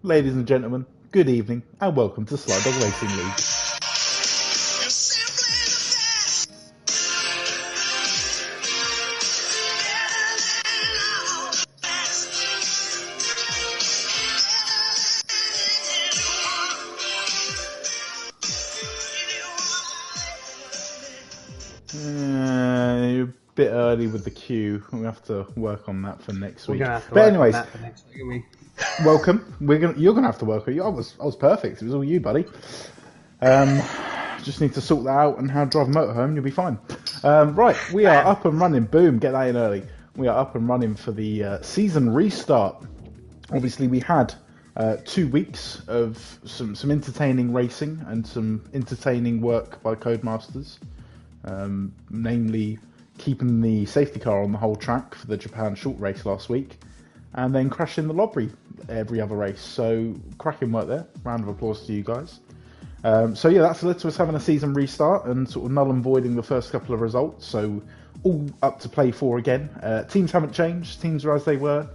Ladies and gentlemen, good evening and welcome to SlyDog Racing League. You're a bit early with the queue. We'll have to work on that for next week. But anyways, for next week, aren't we? Welcome. You're gonna have to work. I was perfect. It was all you, buddy. Just need to sort that out and how to drive a motorhome. You'll be fine. Right, we are up and running. Boom, get that in early. We are up and running for the season restart. Obviously, we had 2 weeks of some entertaining racing and some entertaining work by Codemasters. Namely keeping the safety car on the whole track for the Japan short race last week, and then crashing the lobby every other race. So cracking work there. Round of applause to you guys. So yeah, that's led to us having a season restart and sort of null and voiding the first couple of results. So all up to play for again. Teams haven't changed. Teams are as they were.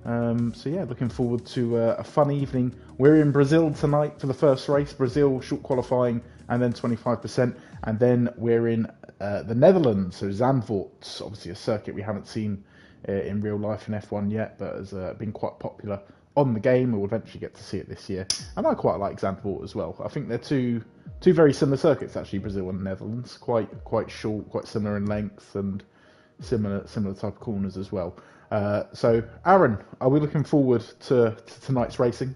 So yeah, looking forward to a fun evening. We're in Brazil tonight for the first race. Brazil short qualifying and then 25%. And then we're in the Netherlands, so Zandvoort, obviously a circuit we haven't seen in real life in F1 yet, but has been quite popular on the game. We'll eventually get to see it this year. And I quite like Zandvoort as well. I think they're two very similar circuits, actually, Brazil and Netherlands. Quite short, quite similar in length, and similar type of corners as well. So, Aaron, are we looking forward to tonight's racing?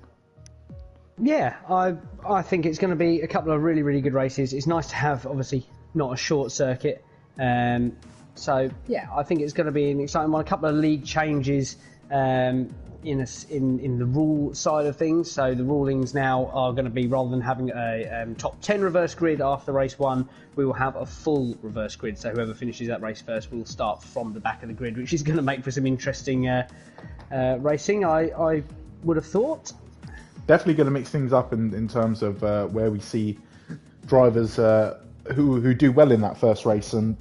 Yeah, I think it's going to be a couple of really, really good races. It's nice to have, obviously, not a short circuit. So, yeah, I think it's going to be an exciting one. A couple of league changes in the rule side of things. So the rulings now are going to be, rather than having a top 10 reverse grid after race 1, we will have a full reverse grid. So whoever finishes that race first will start from the back of the grid, which is going to make for some interesting racing, I would have thought. Definitely going to mix things up in terms of where we see drivers who do well in that first race. And,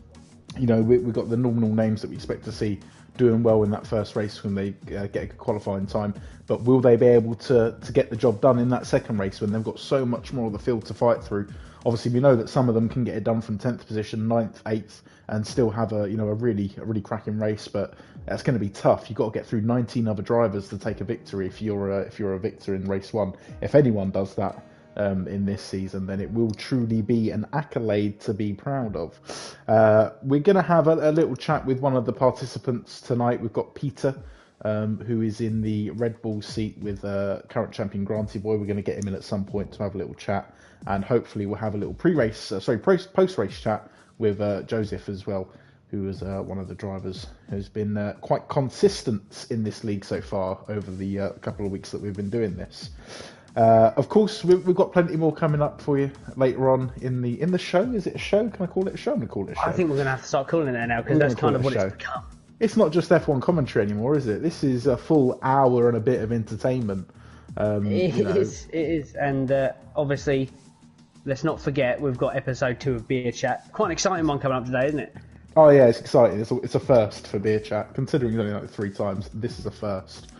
you know, we've got the normal names that we expect to see doing well in that first race when they get a good qualifying time, but will they be able to get the job done in that second race when they've got so much more of the field to fight through? Obviously, we know that some of them can get it done from 10th position, 9th, 8th, and still have a really cracking race, but that's going to be tough. You've got to get through 19 other drivers to take a victory if you're a victor in race 1. If anyone does that in this season, then it will truly be an accolade to be proud of. We're going to have a little chat with one of the participants tonight. We've got Peter, who is in the Red Bull seat with current champion Granty Boy. We're going to get him in at some point to have a little chat, and hopefully we'll have a little post-race chat with Joseph as well, who is one of the drivers who's been quite consistent in this league so far over the couple of weeks that we've been doing this. Of course, we've got plenty more coming up for you later on in the show. Is it a show? Can I call it a show? I'm going to call it a show. I think we're going to have to start calling it that now, because that's kind of what it's become. It's not just F1 commentary anymore, is it? This is a full hour and a bit of entertainment. It is. And obviously, let's not forget, we've got episode 2 of Beer Chat. Quite an exciting one coming up today, isn't it? Oh yeah, it's exciting. It's a first for Beer Chat. Considering it's only like 3 times, this is a first.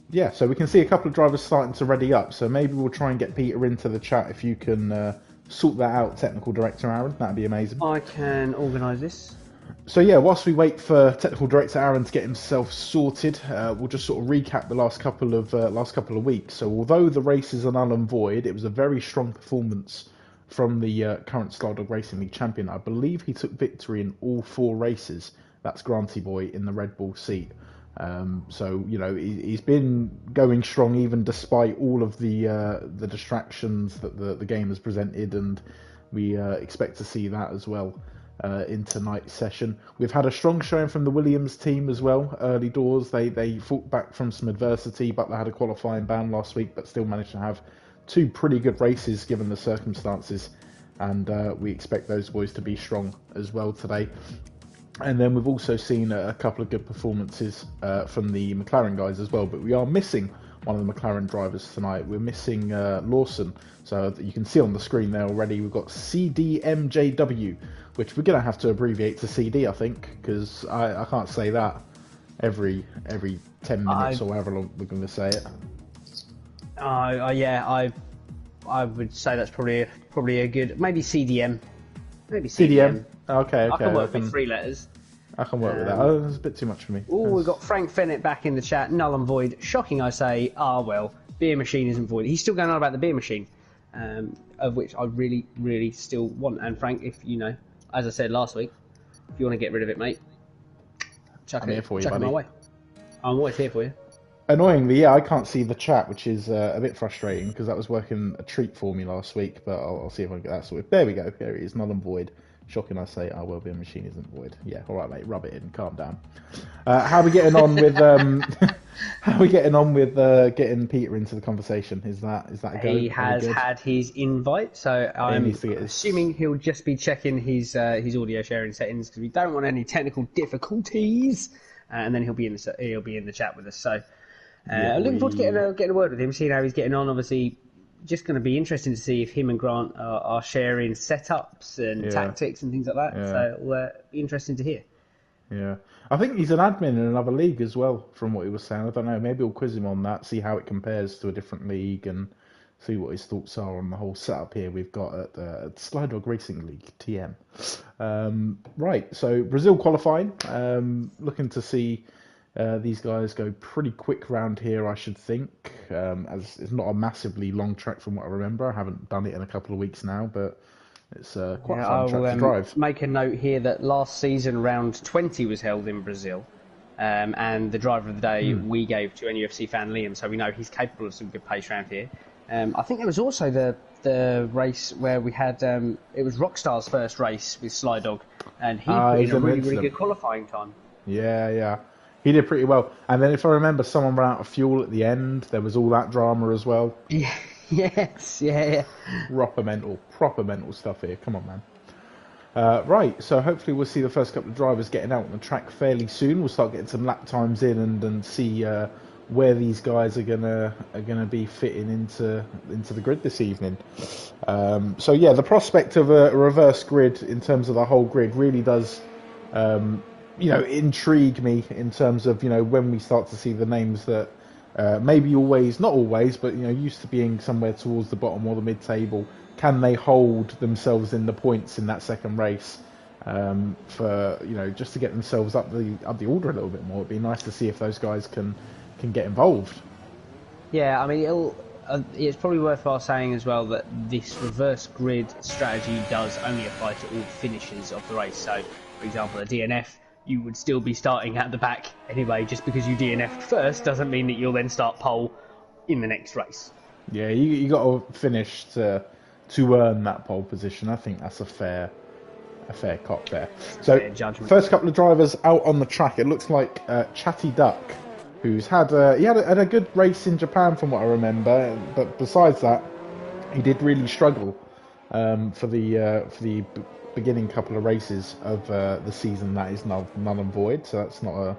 Yeah, so we can see a couple of drivers starting to ready up, so maybe we'll try and get Peter into the chat. If you can sort that out, technical director Aaron, that'd be amazing. I can organise this. So yeah, whilst we wait for technical director Aaron to get himself sorted, we'll just sort of recap the last couple of weeks. So although the races are null and void, it was a very strong performance from the current SlyDog Racing League champion. I believe he took victory in all 4 races. That's Granty Boy in the Red Bull seat. So, you know, he's been going strong even despite all of the distractions that the game has presented, and we expect to see that as well in tonight's session. We've had a strong showing from the Williams team as well, early doors. They fought back from some adversity, but they had a qualifying ban last week, but still managed to have 2 pretty good races given the circumstances, and we expect those boys to be strong as well today. And then we've also seen a couple of good performances from the McLaren guys as well, but we are missing one of the McLaren drivers tonight. We're missing Lawson, so you can see on the screen there already we've got CDMJW, which we're going to have to abbreviate to CD, I think, because I can't say that every 10 minutes or however long we're going to say it. Yeah, I would say that's probably a good, maybe CDM. Maybe CDM. CDM. Okay. I can work with 3 letters. I can work with that. Oh, that's a bit too much for me. Oh, we've got Frank Fennett back in the chat. Null and void. Shocking, I say. Well, beer machine isn't void. He's still going on about the beer machine, of which I really, really still want. And Frank, if you know, as I said last week, if you want to get rid of it, mate, chuck it my way. I'm always here for you. Annoyingly, yeah, I can't see the chat, which is a bit frustrating because that was working a treat for me last week. But I'll see if I can get that sorted. There we go. There it is. Null and void. Shocking, I say. Well, beer machine isn't void. Yeah, all right, mate. Rub it in. Calm down. How are we getting on with getting Peter into the conversation? Is that a go? He has had his invite, so I'm assuming he'll just be checking his audio sharing settings because we don't want any technical difficulties. And then he'll be in the chat with us. So. Looking forward to getting a word with him, seeing how he's getting on. Obviously, just going to be interesting to see if him and Grant are sharing setups and tactics and things like that. Yeah. So it'll be interesting to hear. Yeah, I think he's an admin in another league as well, from what he was saying. I don't know. Maybe we'll quiz him on that, see how it compares to a different league, and see what his thoughts are on the whole setup here we've got at SlyDog Racing League TM. Right, so Brazil qualifying. Looking to see. These guys go pretty quick round here, I should think, as it's not a massively long track from what I remember. I haven't done it in a couple of weeks now, but it's quite a fun track to drive. Make a note here that last season round 20 was held in Brazil, and the driver of the day we gave to NUFC fan Liam, so we know he's capable of some good pace round here. I think there was also the race where we had, it was Rockstar's first race with SlyDog, and he put in a really good qualifying time. Yeah. He did pretty well. And then if I remember, someone ran out of fuel at the end. There was all that drama as well. Yes. Proper mental stuff here. Come on, man. Right, so hopefully we'll see the first couple of drivers getting out on the track fairly soon. We'll start getting some lap times in and see where these guys are gonna be fitting into the grid this evening. So yeah, the prospect of a reverse grid in terms of the whole grid really does intrigue me in terms of, when we start to see the names that maybe not always, but, used to being somewhere towards the bottom or the mid-table, can they hold themselves in the points in that second race for, just to get themselves up the order a little bit more. It'd be nice to see if those guys can get involved. Yeah, I mean, it's probably worthwhile saying as well that this reverse grid strategy does only apply to all finishers of the race. So, for example, a DNF, you would still be starting at the back anyway. Just because you DNF'd first doesn't mean that you'll then start pole in the next race. Yeah, you got to finish to earn that pole position. I think that's a fair cop there. So first couple of drivers out on the track. It looks like Chatty Duck, who's had a good race in Japan from what I remember. But besides that, he did really struggle for the beginning couple of races of the season that is null and void, so that's not a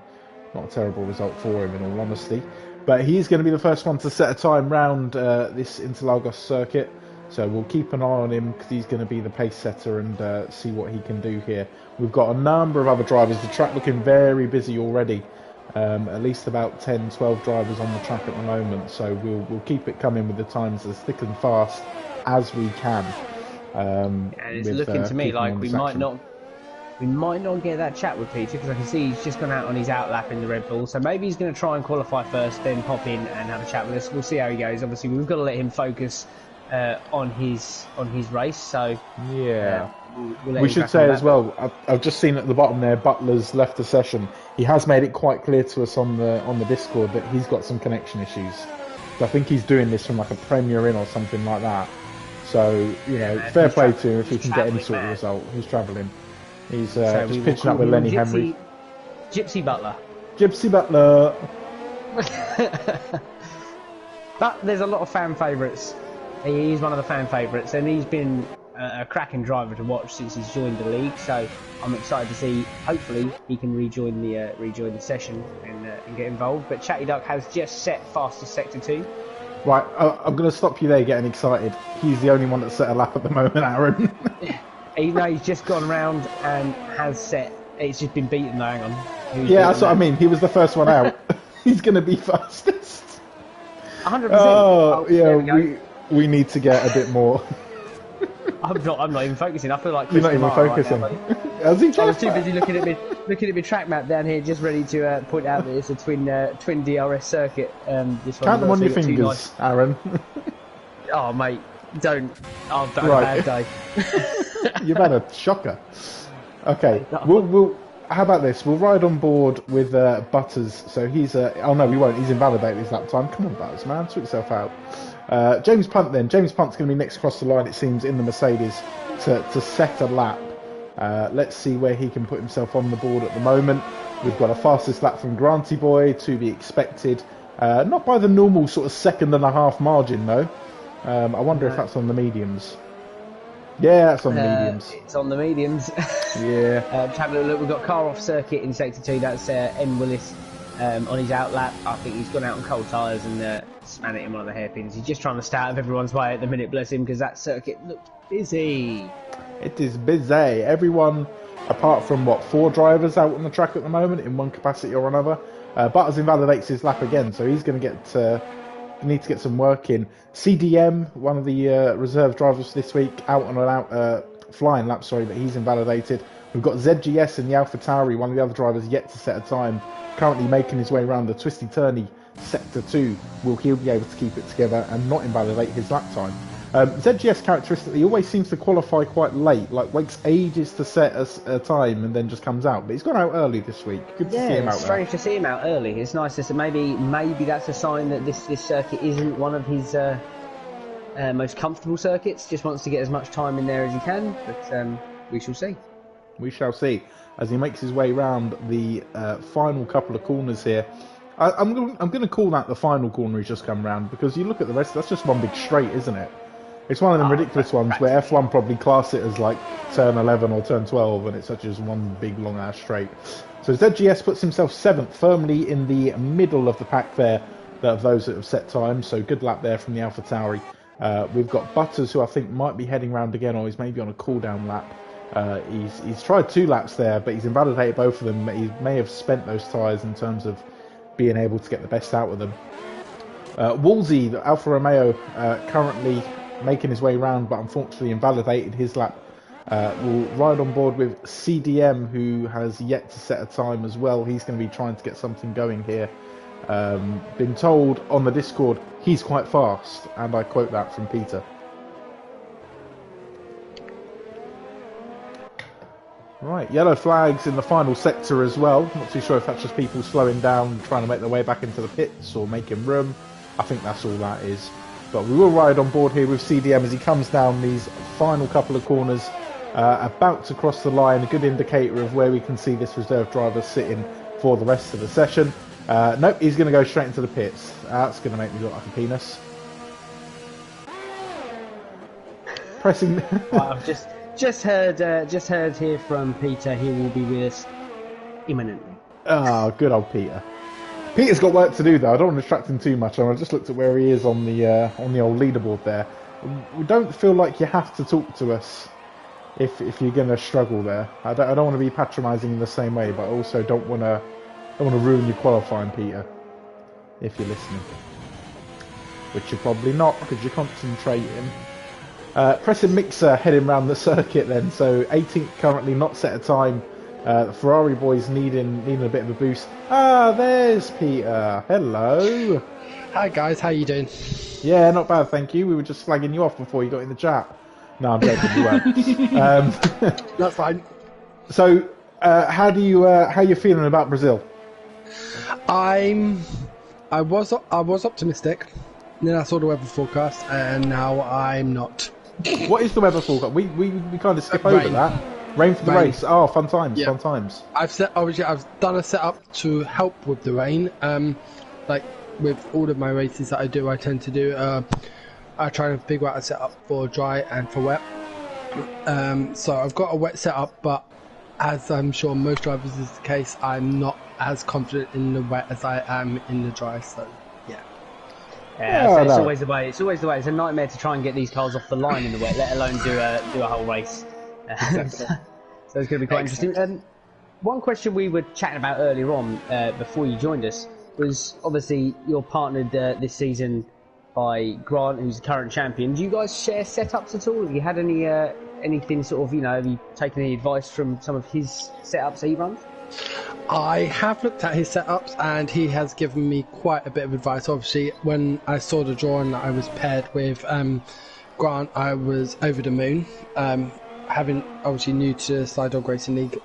terrible result for him in all honesty. But he's going to be the first one to set a time round this Interlagos circuit, so we'll keep an eye on him because he's going to be the pace setter and see what he can do here. We've got a number of other drivers, the track looking very busy already, at least about 10-12 drivers on the track at the moment, so we'll keep it coming with the times as thick and fast as we can. It's looking to me like we might not get that chat with Peter because I can see he's just gone out on his outlap in the Red Bull. So maybe he's going to try and qualify first, then pop in and have a chat with us. We'll see how he goes. Obviously, we've got to let him focus on his race. So yeah, we should say as well. I've just seen at the bottom there, Butler's left the session. He has made it quite clear to us on the Discord that he's got some connection issues. So I think he's doing this from like a Premier Inn or something like that. So, fair play to him if he can get any sort of result. He's travelling. He's just pitching up with Lenny Henry. Gypsy Butler. But there's a lot of fan favourites. He's one of the fan favourites, and he's been a cracking driver to watch since he's joined the league. So I'm excited to see. Hopefully, he can rejoin the session and get involved. But Chatty Duck has just set fastest sector 2. Right, I'm going to stop you there getting excited. He's the only one that's set a lap at the moment, Aaron. He's just gone round and has set. It's just been beaten, hang on. Yeah, that's what I mean. He was the first one out. He's going to be fastest. 100%. Oh, There we yeah, go. we need to get a bit more. I'm not even focusing. I feel like You're Chris not even Kamara focusing. right now, buddy. How's he I was too track busy looking at my track map down here, just ready to point out that it's a twin DRS circuit. This one. Count them on your Got two fingers, Aaron. Oh mate, don't. I've done Right. a bad day. You've had a shocker. Okay, we'll. How about this? We'll ride on board with Butters. So he's oh no, we won't. He's invalidated his lap time. Come on, Butters, man, sort yourself out. James Punt then. James Punt's going to be next across the line, it seems, in the Mercedes to set a lap. Let's see where he can put himself on the board at the moment. We've got a fastest lap from Granty Boy to be expected. Not by the normal sort of 1.5 margin though. I wonder if that's on the mediums. Yeah, that's on the mediums. It's on the mediums. Yeah. Just having a look, we've got car off circuit in sector 2. That's M. Willis on his out lap. I think he's gone out on cold tyres and span it in one of the hairpins. He's just trying to stay out of everyone's way at the minute, bless him, because that circuit looks busy. It is busy. Everyone, apart from 4 drivers out on the track at the moment in one capacity or another. Butters invalidates his lap again, so he's going to get. Need to get some work in. CDM, one of the reserve drivers this week, out on an flying lap, but he's invalidated. We've got ZGS in the AlphaTauri, one of the other drivers yet to set a time, currently making his way around the twisty-turny sector 2. Will he be able to keep it together and not invalidate his lap time? ZGS characteristically always seems to qualify quite late, like waits ages to set a time and then just comes out. But he's gone out early this week. Good to see him out it's strange to see him out early. It's nice to see. Maybe that's a sign that this circuit isn't one of his most comfortable circuits. Just wants to get as much time in there as he can. But we shall see. We shall see as he makes his way round the final couple of corners here. I'm going to call that the final corner he's just come round, because you look at the rest, that's just one big straight, isn't it? It's one of them ridiculous ones where F1 probably class it as like turn 11 or turn 12, and it's such as one big long ass straight. So ZGS puts himself 7th, firmly in the middle of the pack there of those that have set time. So good lap there from the AlphaTauri. We've got Butters, who I think might be heading round again, or he's maybe on a cool down lap. He's tried 2 laps there, but he's invalidated both of them. He may have spent those tyres in terms of being able to get the best out of them. Woolsey, the Alfa Romeo, currently making his way round, but unfortunately invalidated his lap. Will ride on board with CDM, who has yet to set a time as well. He's going to be trying to get something going here. Been told on the Discord he's quite fast, and I quote that from Peter. Right, yellow flags in the final sector as well. Not too sure if that's just people slowing down, trying to make their way back into the pits or making room. I think that's all that is. But we will ride on board here with CDM as he comes down these final couple of corners, about to cross the line. A good indicator of where we can see this reserve driver sitting for the rest of the session. Nope, he's going to go straight into the pits. That's going to make me look like a penis. Pressing. Well, I've just heard here from Peter. He will be with us imminently. Ah, good old Peter. Peter's got work to do though. I don't want to distract him too much. I just looked at where he is on the old leaderboard there. We don't feel like you have to talk to us if you're going to struggle there. I don't want to be patronising in the same way, but I also don't want to ruin your qualifying, Peter. If you're listening, which you're probably not because you're concentrating. Pressing Mixer heading round the circuit then. So 18th currently, not set a time. The Ferrari boys needing a bit of a boost. Ah, there's Peter. Hello. Hi guys, how you doing? Yeah, not bad, thank you. We were just slagging you off before you got in the chat. No, I'm joking, you weren't. That's fine. So, how you feeling about Brazil? I was optimistic. Then I saw the weather forecast, and now I'm not. What is the weather forecast? We kind of skip over that. Rain for the race. Oh, fun times, fun times. I've done a setup to help with the rain. Like with all of my races that I do, I tend to do. I try to figure out a setup for dry and for wet. So I've got a wet setup, but as I'm sure most drivers is the case, I'm not as confident in the wet as I am in the dry. So yeah. So it's always the way. It's always the way. It's a nightmare to try and get these cars off the line in the wet, let alone do a whole race. So it's going to be quite interesting. One question we were chatting about earlier on, before you joined us, was obviously you're partnered this season by Grant, who's the current champion. Do you guys share setups at all? Have you had anything sort of, have you taken any advice from some of his setups he runs? I have looked at his setups and he has given me quite a bit of advice. Obviously, when I saw the drawing that I was paired with Grant, I was over the moon. Having obviously new to SlyDog Racing League,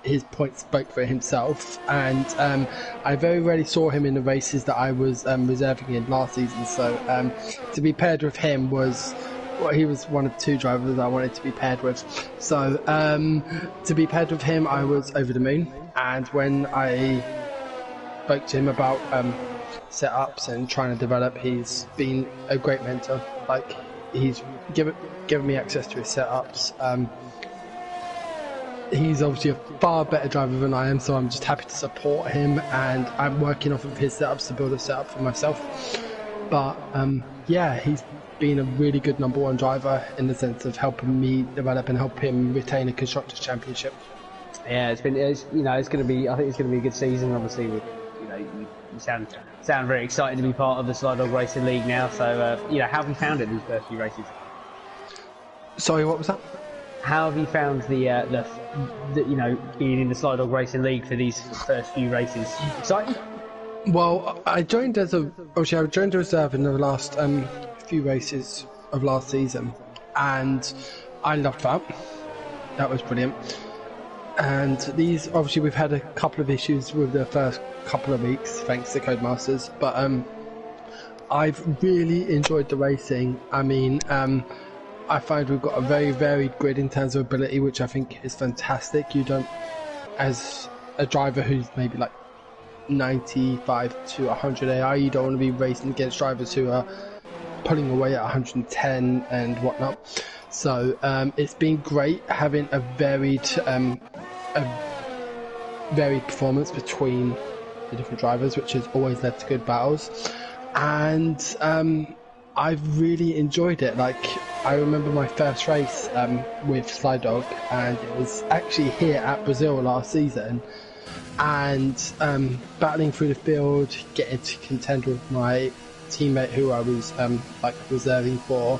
his points spoke for himself, and I very rarely saw him in the races that I was reserving in last season. So to be paired with him was, well, he was one of 2 drivers I wanted to be paired with. So to be paired with him, I was over the moon. And when I spoke to him about setups and trying to develop, he's been a great mentor. Like, he's given me access to his setups. He's obviously a far better driver than I am, so I'm just happy to support him, and I'm working off of his setups to build a setup for myself. But yeah, he's been a really good number 1 driver in the sense of helping me develop and help him retain a Constructors' Championship. Yeah, it's going to be, I think it's going to be a good season. Obviously, you sound very excited to be part of the SlyDog Racing League now. So, how have you found it these first few races? Sorry, what was that? How have you found the being in the SlyDog Racing League for these first few races? Exciting? Well, I joined as a reserve in the last few races of last season, and I loved that. That was brilliant. And these, obviously, we've had a couple of issues with the first couple of weeks, thanks to Codemasters, but I've really enjoyed the racing. I mean, I find we've got a very varied grid in terms of ability, which I think is fantastic. You don't, as a driver who's maybe like 95 to 100 AI, you don't want to be racing against drivers who are pulling away at 110 and whatnot. So it's been great having a varied performance between the different drivers, which has always led to good battles. And I've really enjoyed it. Like, I remember my first race with SlyDog, and it was actually here at Brazil last season, and battling through the field, getting to contend with my teammate who I was reserving for.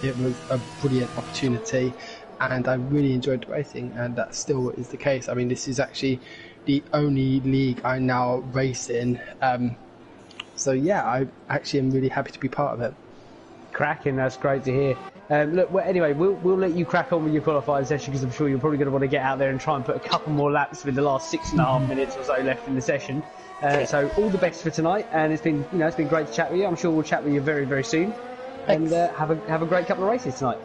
It was a brilliant opportunity, and I really enjoyed the racing, and that still is the case. I mean, this is actually the only league I now race in. So yeah, I actually am really happy to be part of it. Cracking, that's great to hear. Look, well, anyway, we'll let you crack on with your qualifying session, because I'm sure you're probably going to want to get out there and try and put a couple more laps with the last 6.5 minutes or so left in the session. So all the best for tonight, and it's been great to chat with you. I'm sure we'll chat with you very, very soon. Thanks. And have a great couple of races tonight.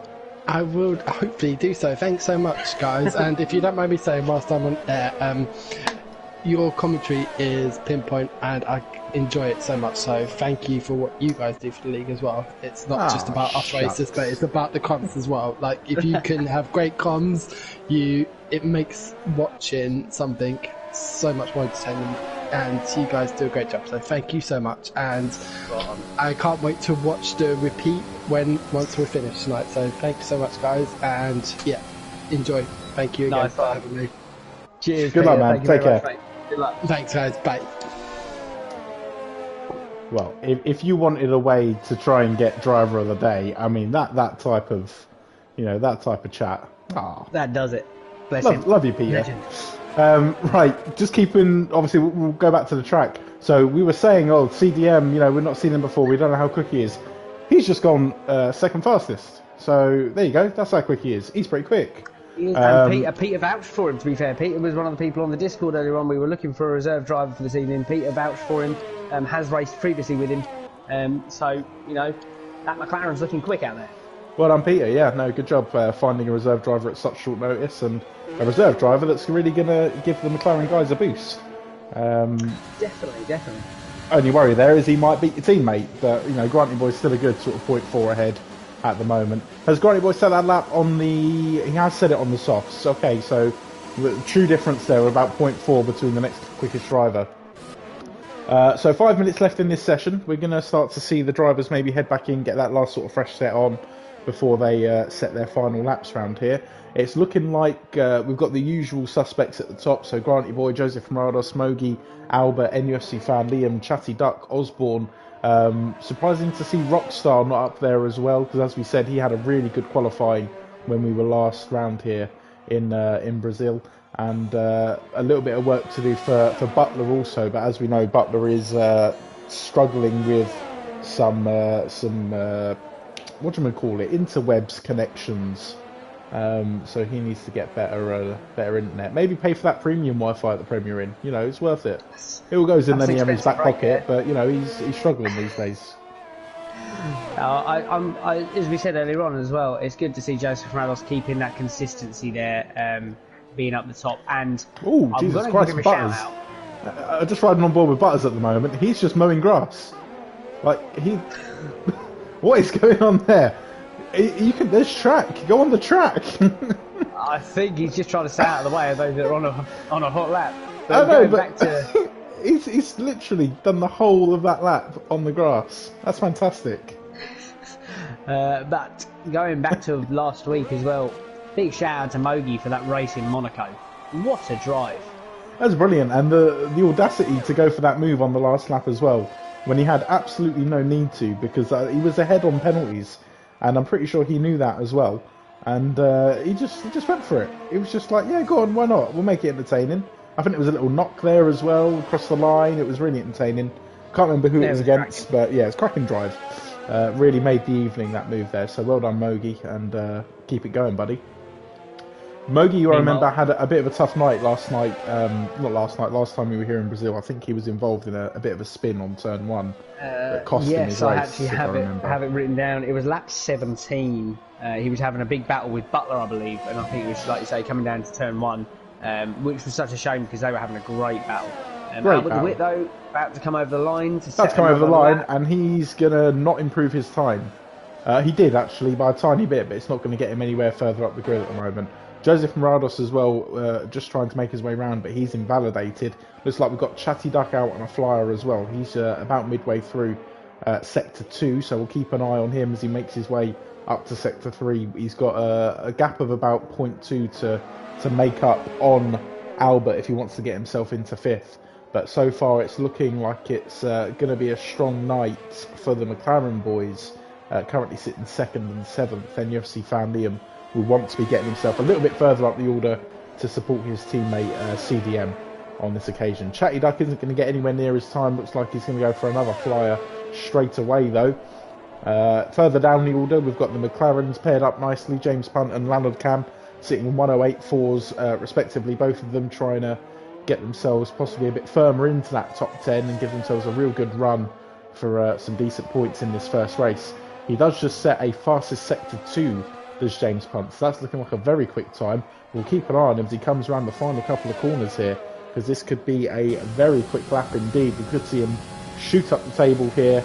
I will hopefully do so. Thanks so much, guys. And if you don't mind me saying, whilst I'm on air, your commentary is pinpoint, and I enjoy it so much. So thank you for what you guys do for the league as well. It's not just about us racers, but it's about the comms as well. Like, if you can have great comms, it makes watching something so much more entertaining. And you guys do a great job, so thank you so much. And I can't wait to watch the repeat once we're finished tonight. So thank you so much, guys, and yeah, enjoy. Thank you again for having me. Cheers. Good luck, man. Take care. Much, good luck. Thanks, guys. Bye. Well, if you wanted a way to try and get driver of the day, I mean that type of, that type of chat. That does it. Bless him. Love you, Peter. Legend. Right, just keeping. Obviously, we'll go back to the track. So we were saying, CDM. We've not seen him before. We don't know how quick he is. He's just gone second fastest. So there you go. That's how quick he is. He's pretty quick. And Peter vouched for him, to be fair. Peter was one of the people on the Discord earlier on. We were looking for a reserve driver for this evening. Peter vouched for him, has raced previously with him. So, that McLaren's looking quick out there. Well done, Peter. Yeah, no, good job finding a reserve driver at such short notice, and a reserve driver that's really going to give the McLaren guys a boost. Definitely. Only worry there is he might beat your teammate, but, Granty Boy's still a good sort of 0.4 ahead at the moment. Has Granty Boy set that lap on the... He has set it on the softs. Okay, so the true difference there, about 0.4 between the next quickest driver. So 5 minutes left in this session. We're going to start to see the drivers maybe head back in, get that last sort of fresh set on before they set their final laps round here. It's looking like we've got the usual suspects at the top. So Granty Boy, Joseph Marados, Mogi, Albert, NUFC fan, Liam, Chatty Duck, Osborne. Surprising to see Rockstar not up there as well, because as we said, he had a really good qualifying when we were last round here in Brazil. And a little bit of work to do for Butler also. But as we know, Butler is struggling with some what do we call it, interwebs connections. So he needs to get better internet. Maybe pay for that premium Wi-Fi at the Premier Inn. You know, it's worth it. It all goes in then in his back pocket, but you know he's struggling these days. As we said earlier on as well, it's good to see Joseph Marados keeping that consistency there, being up the top. And oh, Jesus Christ, Butters! I'm just riding on board with Butters at the moment. He's just mowing grass. Like he, what is going on there? You can. There's track. Go on the track. I think he's just trying to stay out of the way of those that are on a hot lap. I know, but he's literally done the whole of that lap on the grass. That's fantastic. But going back to last week as well, big shout out to Mogi for that race in Monaco. What a drive! That's brilliant, and the audacity to go for that move on the last lap as well, when he had absolutely no need to, because he was ahead on penalties. And I'm pretty sure he knew that as well. And he just went for it. It was just like, yeah, go on, why not? We'll make it entertaining. I think it was a little knock there as well, across the line. It was really entertaining. Can't remember who it was against, but yeah, it's cracking drive. Really made the evening, that move there. So well done, Mogi, and keep it going, buddy. Mogi, I remember, had a bit of a tough night last night. Last time we were here in Brazil. I think he was involved in a bit of a spin on turn 1 that cost him his race. Yes, I actually have it written down. It was lap 17. He was having a big battle with Butler, I believe, and I think it was, like you say, coming down to turn 1, which was such a shame because they were having a great battle. Albert the Wit, though, about to come over the line. And he's going to not improve his time. He did, actually, by a tiny bit, but it's not going to get him anywhere further up the grid at the moment. Joseph Marados as well, just trying to make his way round, but he's invalidated. Looks like we've got Chatty Duck out on a flyer as well. He's about midway through Sector 2, so we'll keep an eye on him as he makes his way up to Sector 3. He's got a gap of about 0.2 to make up on Albert if he wants to get himself into 5th. But so far it's looking like it's going to be a strong night for the McLaren boys, currently sitting 2nd and 7th. NUFC fan Liam will want to be getting himself a little bit further up the order to support his teammate CDM on this occasion. Chatty Duck isn't going to get anywhere near his time. Looks like he's going to go for another flyer straight away though. Further down the order, we've got the McLarens paired up nicely. James Punt and Leonard Cam sitting in 108.4s respectively. Both of them trying to get themselves possibly a bit firmer into that top 10 and give themselves a real good run for some decent points in this first race. He does just set a fastest Sector 2, does James Punt, so that's looking like a very quick time. We'll keep an eye on him as he comes around the final couple of corners here, because this could be a very quick lap indeed. We could see him shoot up the table here,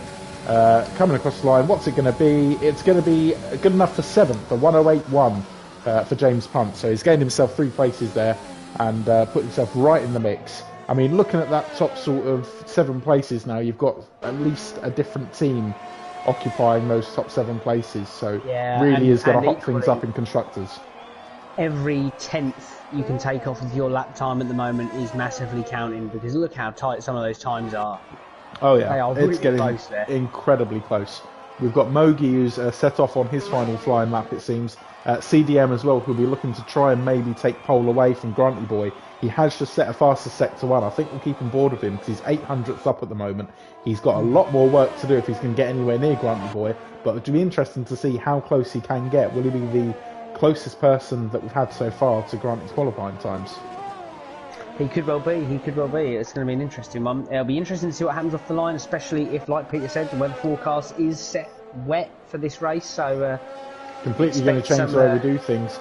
coming across the line. What's it going to be? It's going to be good enough for 7th, a 108.1 for James Punt, so he's gained himself 3 places there and put himself right in the mix. I mean, looking at that top sort of 7 places now, you've got at least a different team occupying those top 7 places, so yeah, really is going to hot things up in constructors. Every 10th you can take off of your lap time at the moment is massively counting, because look how tight some of those times are. Oh yeah, they are it's really getting close there. Incredibly close. We've got Mogi who's set off on his final flying lap, it seems. CDM as well, who'll be looking to try and maybe take pole away from Granty Boy. He has just set a faster Sector 1. I think we'll keep him board with him because he's 800th up at the moment. He's got a lot more work to do if he's going to get anywhere near Granty Boy, but it'll be interesting to see how close he can get. Will he be the closest person that we've had so far to Granty's qualifying times? He could well be, It's going to be an interesting one. It'll be interesting to see what happens off the line, especially if, like Peter said, the weather forecast is set wet for this race, so... completely going to change the way we do things.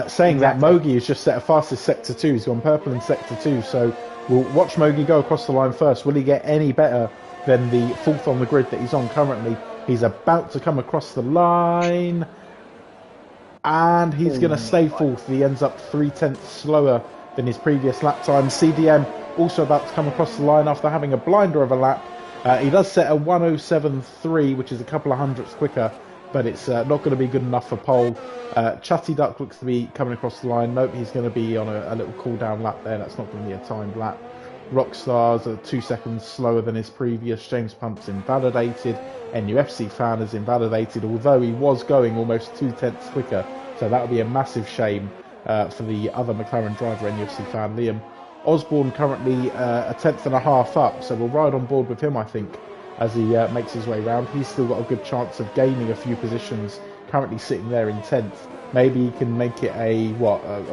Saying exactly. That, Mogi has just set a fastest Sector 2. He's gone purple in Sector 2, so we'll watch Mogi go across the line first. Will he get any better than the 4th on the grid that he's on currently? He's about to come across the line, and he's going to stay 4th. He ends up 0.3 slower than his previous lap time. CDM also about to come across the line after having a blinder of a lap. He does set a 107.3, which is a couple of hundredths quicker but it's not going to be good enough for pole. Chatty Duck looks to be coming across the line. Nope, he's going to be on a little cool-down lap there. That's not going to be a timed lap. Rockstar's 2 seconds slower than his previous. James Pump's invalidated. NUFC Fan is invalidated, although he was going almost 2/10 quicker. So that would be a massive shame for the other McLaren driver, NUFC Fan Liam. Osborne currently a 10.5 up, so we'll ride on board with him, I think, as he makes his way round. He's still got a good chance of gaining a few positions, currently sitting there in 10th. Maybe he can make it a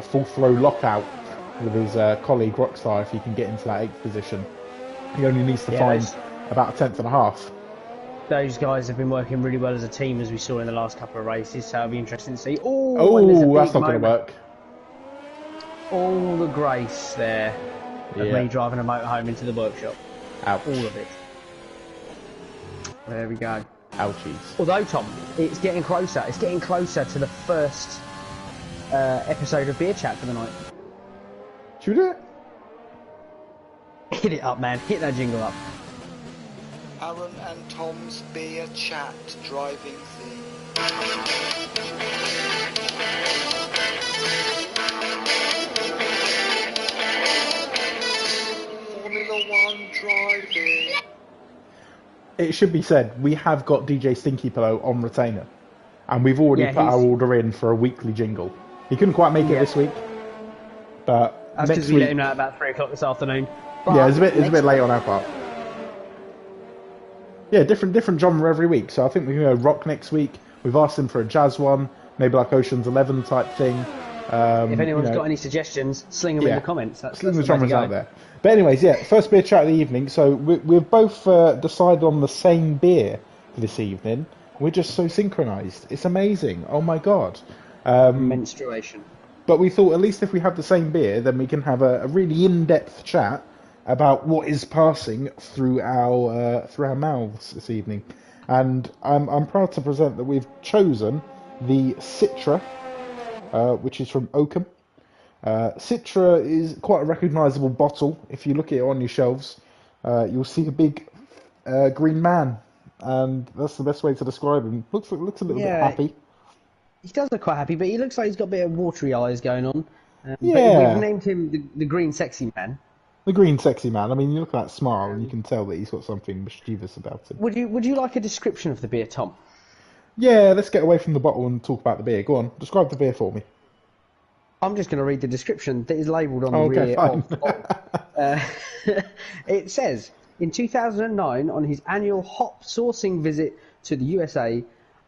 full throw lockout with his colleague Rockstar if he can get into that 8th position. He only needs to find about a 10.5. Those guys have been working really well as a team, as we saw in the last couple of races, so it'll be interesting to see. That's not going to work. All the grace there of me driving a motorhome into the workshop. Ouch. All of it. There we go. Ouchies. Although, Tom, it's getting closer. It's getting closer to the first episode of Beer Chat for the night. Should we do it? Hit it up, man. Hit that jingle up. Aaron and Tom's Beer Chat driving theme. Formula One driving. It should be said, we have got DJ Stinky Pillow on retainer. And we've already put our order in for a weekly jingle. He couldn't quite make it this week. But that's because we let him know about 3 o'clock this afternoon. But yeah, it's a bit late on our part. Yeah, different genre every week. So I think we're going to go rock next week. We've asked him for a jazz one, maybe like Ocean's 11 type thing. If anyone's got any suggestions, sling them in the comments. Sling the comments out there. But anyways, first beer chat of the evening. So we've both decided on the same beer for this evening. We're just so synchronised. It's amazing. Oh my god. Menstruation. But we thought at least if we have the same beer, then we can have a really in-depth chat about what is passing through our mouths this evening. And I'm proud to present that we've chosen the Citra, which is from Oakham. Citra is quite a recognisable bottle. If you look at it on your shelves, you'll see a big green man, and that's the best way to describe him. Looks a little bit happy. He does look quite happy, but he looks like he's got a bit of watery eyes going on. But we've named him the Green Sexy Man. The Green Sexy Man. I mean, you look at that smile, and you can tell that he's got something mischievous about him. Would you like a description of the beer, Tom? Yeah, let's get away from the bottle and talk about the beer. Go on, describe the beer for me. I'm just going to read the description that is labelled on the rear of the bottle. It says, in 2009, on his annual hop sourcing visit to the USA,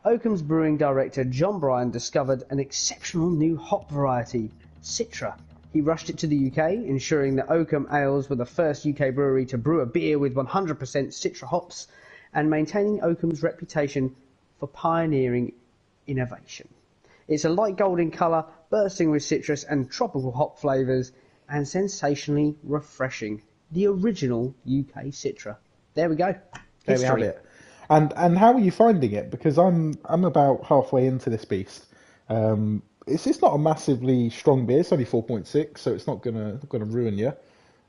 Oakham's brewing director John Bryan discovered an exceptional new hop variety, Citra. He rushed it to the UK, ensuring that Oakham Ales were the first UK brewery to brew a beer with 100% Citra hops, and maintaining Oakham's reputation for pioneering innovation. It's a light golden colour, bursting with citrus and tropical hop flavours, and sensationally refreshing. The original UK Citra. There we go. There we have it. And how are you finding it? Because I'm about halfway into this beast. It's not a massively strong beer. It's only 4.6, so it's not gonna ruin you.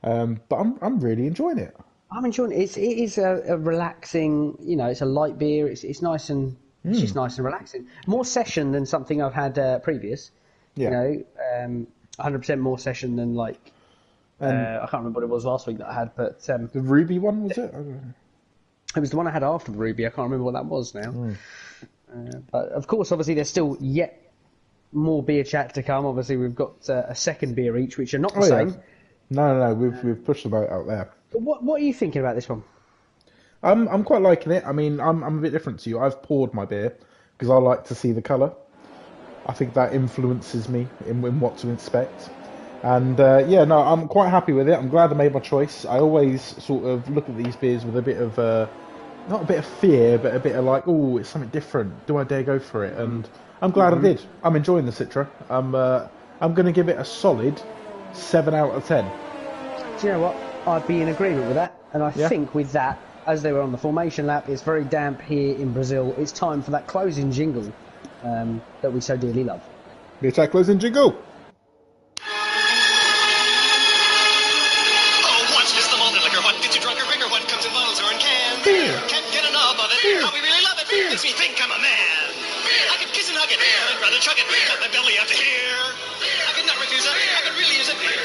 But I'm really enjoying it. I'm enjoying it. It is a relaxing. It's a light beer. It's nice and it's just nice and relaxing. More session than something I've had previous. Yeah. 100% more session than I can't remember what it was last week that I had, but the Ruby one, was it? I don't know. It was the one I had after the Ruby. I can't remember what that was now. But of course, obviously, there's still yet more beer chat to come. Obviously, we've got a second beer each, which are not the same. Yeah. No, we've pushed the boat out there. But what are you thinking about this one? I'm quite liking it. I mean, I'm a bit different to you. I've poured my beer because I like to see the colour. I think that influences me in what to expect. And I'm quite happy with it. I'm glad I made my choice. I always sort of look at these beers with a bit of not a bit of fear, but a bit of like, oh, it's something different. Do I dare go for it? And I'm glad I did. I'm enjoying the Citra. I'm going to give it a solid 7 out of 10. Do you know what? I'd be in agreement with that. And I think with that, as they were on the formation lap, it's very damp here in Brazil. It's time for that closing jingle that we so dearly love. Beer chat closing jingle. Can't get enough of it. Beer. How we really love it. Beer. Makes me think I'm a man. I'd rather chuck it, cut my belly out to here. I could not refuse it. I could really use it. Beer.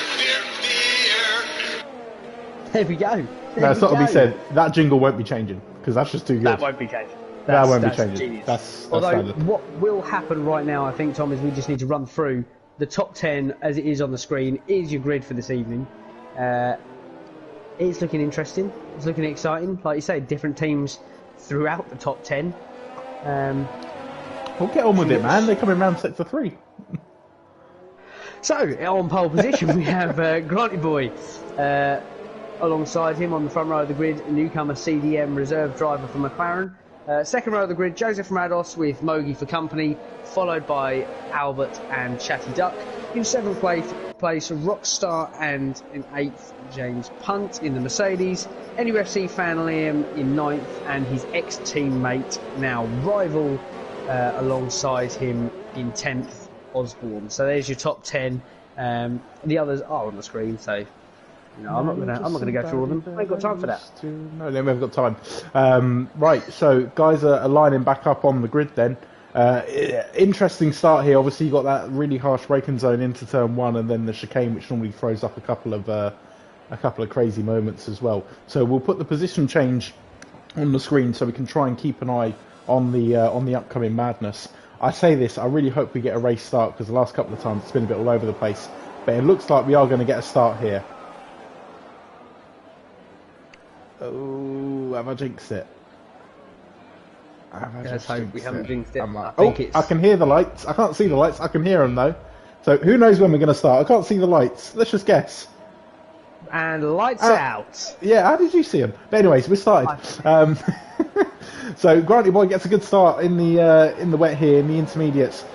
There we go. Now, it's not to be said, that jingle won't be changing, because that's just too good. That won't be changing. That won't be That's changing. genius. That's Although, standard. what will happen right now, I think, Tom, is we just need to run through the top 10 as it is on the screen. Is your grid for this evening. It's looking interesting. It's looking exciting. Like you say, different teams throughout the top 10. We'll get on with it, man. They're coming round sector 3. So, on pole position, we have Granty Boy. Alongside him on the front row of the grid, newcomer CDM reserve driver for McLaren. Second row of the grid, Joseph Rados with Mogi for company, followed by Albert and Chatty Duck. In seventh place, Rockstar, and in eighth, James Punt in the Mercedes. NUFC fan Liam in ninth, and his ex-teammate, now rival, alongside him in 10th, Osborne. So there's your top 10. The others are on the screen, so I'm not gonna go through all of them. I ain't got time for that. No, then we haven't got time. Right, so guys are lining back up on the grid then. Interesting start here. Obviously, you got that really harsh braking zone into turn 1, and then the chicane, which normally throws up a couple of crazy moments as well. So we'll put the position change on the screen so we can try and keep an eye on the upcoming madness. I say this, I really hope we get a race start, because the last couple of times it's been a bit all over the place. But it looks like we are going to get a start here. Oh, have I jinxed it? Let's hope we haven't jinxed it. I can hear the lights. I can't see the lights. I can hear them though. So who knows when we're going to start? I can't see the lights. Let's just guess. And lights out. Yeah, how did you see them? But anyways, we started. So Granty Boy gets a good start in the wet here in the intermediates.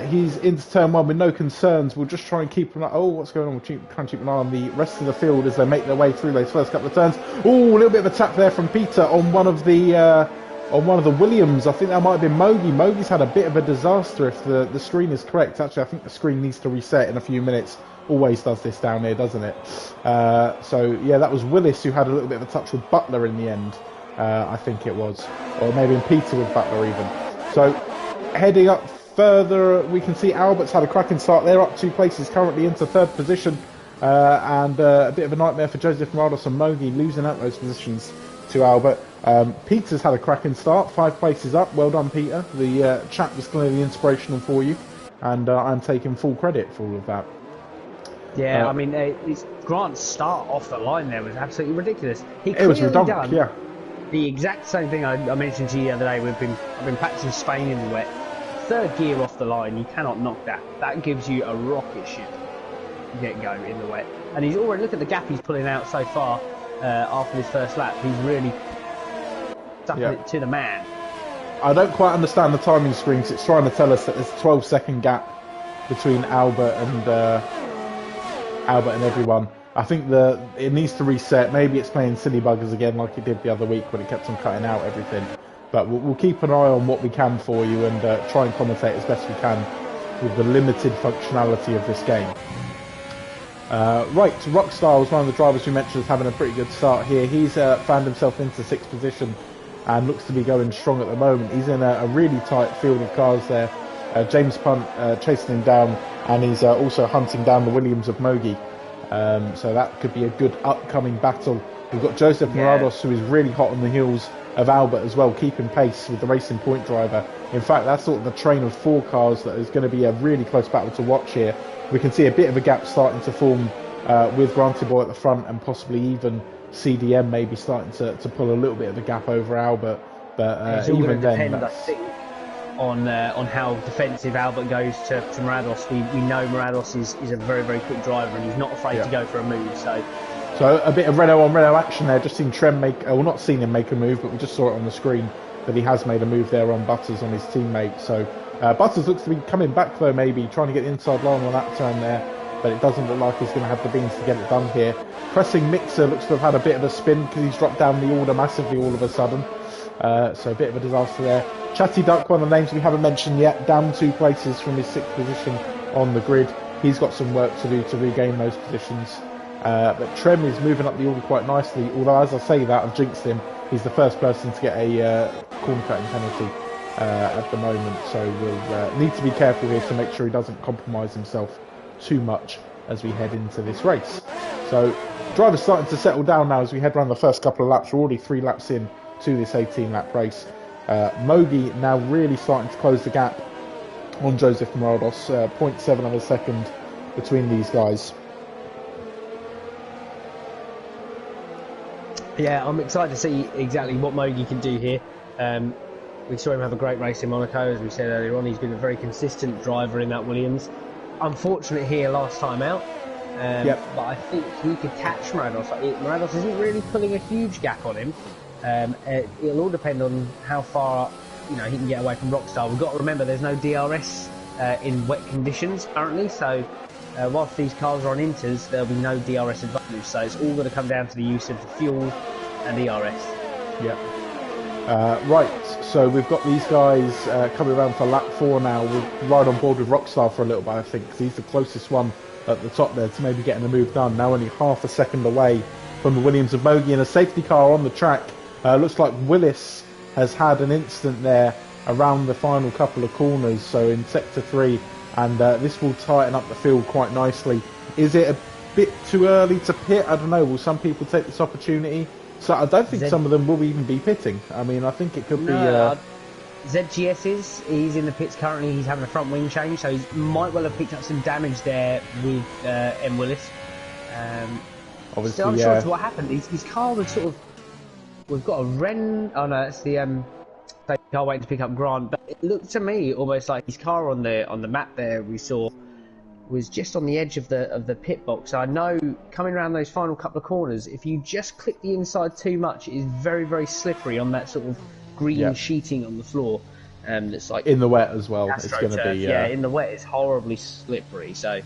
He's into turn 1 with no concerns. We'll just try and keep an eye. Oh, what's going on? We'll try and keep an eye on the rest of the field as they make their way through those first couple of turns. Oh, a little bit of a tap there from Peter on one of the Williams. I think that might have been Mogi. Mogi's had a bit of a disaster if the screen is correct. Actually, I think the screen needs to reset in a few minutes. Always does this down here, doesn't it? So yeah, that was Willis who had a little bit of a touch with Butler in the end. I think it was, or maybe Peter with Butler even. So heading up further, we can see Albert's had a cracking start. They're up 2 places, currently into 3rd position, and a bit of a nightmare for Joseph Marados and Mogi, losing out those positions to Albert. Peter's had a cracking start, 5 places up. Well done, Peter. The chat was clearly inspirational for you, and I'm taking full credit for all of that. Yeah, I mean, Grant's start off the line there was absolutely ridiculous. It was redundant, yeah. The exact same thing I mentioned to you the other day. I've been practicing Spain in the wet. 3rd gear off the line, you cannot knock that. That gives you a rocket ship get go in the wet. And he's already, look at the gap he's pulling out so far after his first lap. He's really stuffing it to the man. I don't quite understand the timing screen, because it's trying to tell us that there's a 12-second gap between Albert and everyone. I think it needs to reset. Maybe it's playing silly buggers again like it did the other week when it kept on cutting out everything. But we'll keep an eye on what we can for you and try and commentate as best we can with the limited functionality of this game. Right, Rockstar was one of the drivers we mentioned as having a pretty good start here. He's found himself into 6th position and looks to be going strong at the moment. He's in a really tight field of cars there. James Punt chasing him down, and he's also hunting down the Williams of Mogi. So that could be a good upcoming battle. We've got Joseph Marados, who is really hot on the heels of Albert as well, keeping pace with the Racing Point driver. In fact, that's sort of the train of 4 cars that is going to be a really close battle to watch here. We can see a bit of a gap starting to form with Granty Boy at the front, and possibly even CDM maybe starting to pull a little bit of a gap over Albert. But even then, I think, on how defensive Albert goes to Marados. We know Marados is a very, very quick driver, and he's not afraid to go for a move. So a bit of Renault on Renault action there. Just seen Trem not seen him make a move, but we just saw it on the screen that he has made a move there on Butters, on his teammate. So Butters looks to be coming back though, maybe trying to get the inside line on that turn there, but it doesn't look like he's going to have the beans to get it done here. Pressing Mixer looks to have had a bit of a spin because he's dropped down the order massively all of a sudden. So a bit of a disaster there. Chatty Duck, one of the names we haven't mentioned yet, down 2 places from his 6th position on the grid. He's got some work to do to regain those positions. But Trem is moving up the order quite nicely, although as I say that, I've jinxed him. He's the first person to get a corner cutting penalty at the moment, so we'll need to be careful here to make sure he doesn't compromise himself too much as we head into this race. So drivers starting to settle down now as we head around the first couple of laps. We're already 3 laps in to this 18-lap race. Mogi now really starting to close the gap on Joseph Morados, 0.7 of a second between these guys. Yeah, I'm excited to see exactly what Mogi can do here. We saw him have a great race in Monaco, as we said earlier on. He's been a very consistent driver in that Williams. Unfortunate here last time out, but I think he could catch Morados. Morados isn't really pulling a huge gap on him. It'll all depend on how far he can get away from Rockstar. We've got to remember there's no DRS in wet conditions currently, so whilst these cars are on inters, there'll be no DRS advantage. So it's all going to come down to the use of the fuel and DRS. Yeah. Right, so we've got these guys coming around for lap 4 now. We'll ride on board with Rockstar for a little bit, I think, because he's the closest one at the top there to maybe getting a move done. Now only half a second away from the Williams of Mogi, and a safety car on the track. Looks like Willis has had an incident there around the final couple of corners, so in sector 3, and this will tighten up the field quite nicely. Is it a bit too early to pit? I don't know. Will some people take this opportunity? So I don't think some of them will even be pitting. I mean, I think it could be... ZGS he's in the pits currently. He's having a front wing change, so he might well have picked up some damage there with M. Willis. Obviously, still unsure as to what happened. His car was sort of... We've got a Ren... Oh no, it's the car waiting to pick up Grant. But it looked to me almost like his car on the map there we saw was just on the edge of the pit box. I know coming around those final couple of corners, if you just click the inside too much, it is very, very slippery on that sort of green sheeting on the floor. That's like in the wet as well. It's going to be in the wet. It's horribly slippery. So